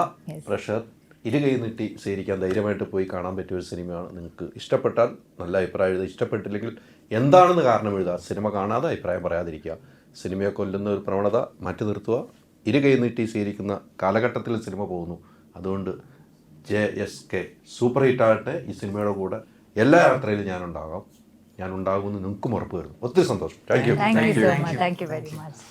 പ്രഷർ ഇരുകൈ നീട്ടി സ്വീകരിക്കാൻ ധൈര്യമായിട്ട് പോയി കാണാൻ പറ്റിയ ഒരു സിനിമയാണ്. നിങ്ങൾക്ക് ഇഷ്ടപ്പെട്ടാൽ നല്ല അഭിപ്രായം എഴുതുക, ഇഷ്ടപ്പെട്ടില്ലെങ്കിൽ എന്താണെന്ന് കാരണം എഴുതുക. സിനിമ കാണാതെ അഭിപ്രായം പറയാതിരിക്കുക. സിനിമയെ കൊല്ലുന്ന ഒരു പ്രവണത മാറ്റി നിർത്തുക. ഇരുകൈ നീട്ടി സ്വീകരിക്കുന്ന കാലഘട്ടത്തിൽ സിനിമ പോകുന്നു. അതുകൊണ്ട് JSK സൂപ്പർ ഹിറ്റ് ആകട്ടെ. ഈ സിനിമയുടെ കൂടെ എല്ലാ യാത്രയിലും ഞാൻ ഉണ്ടാകുമെന്ന് നിങ്ങൾക്കും ഉറപ്പ് വരുന്നു. ഒത്തിരി സന്തോഷം. Thank you. Thank you very much.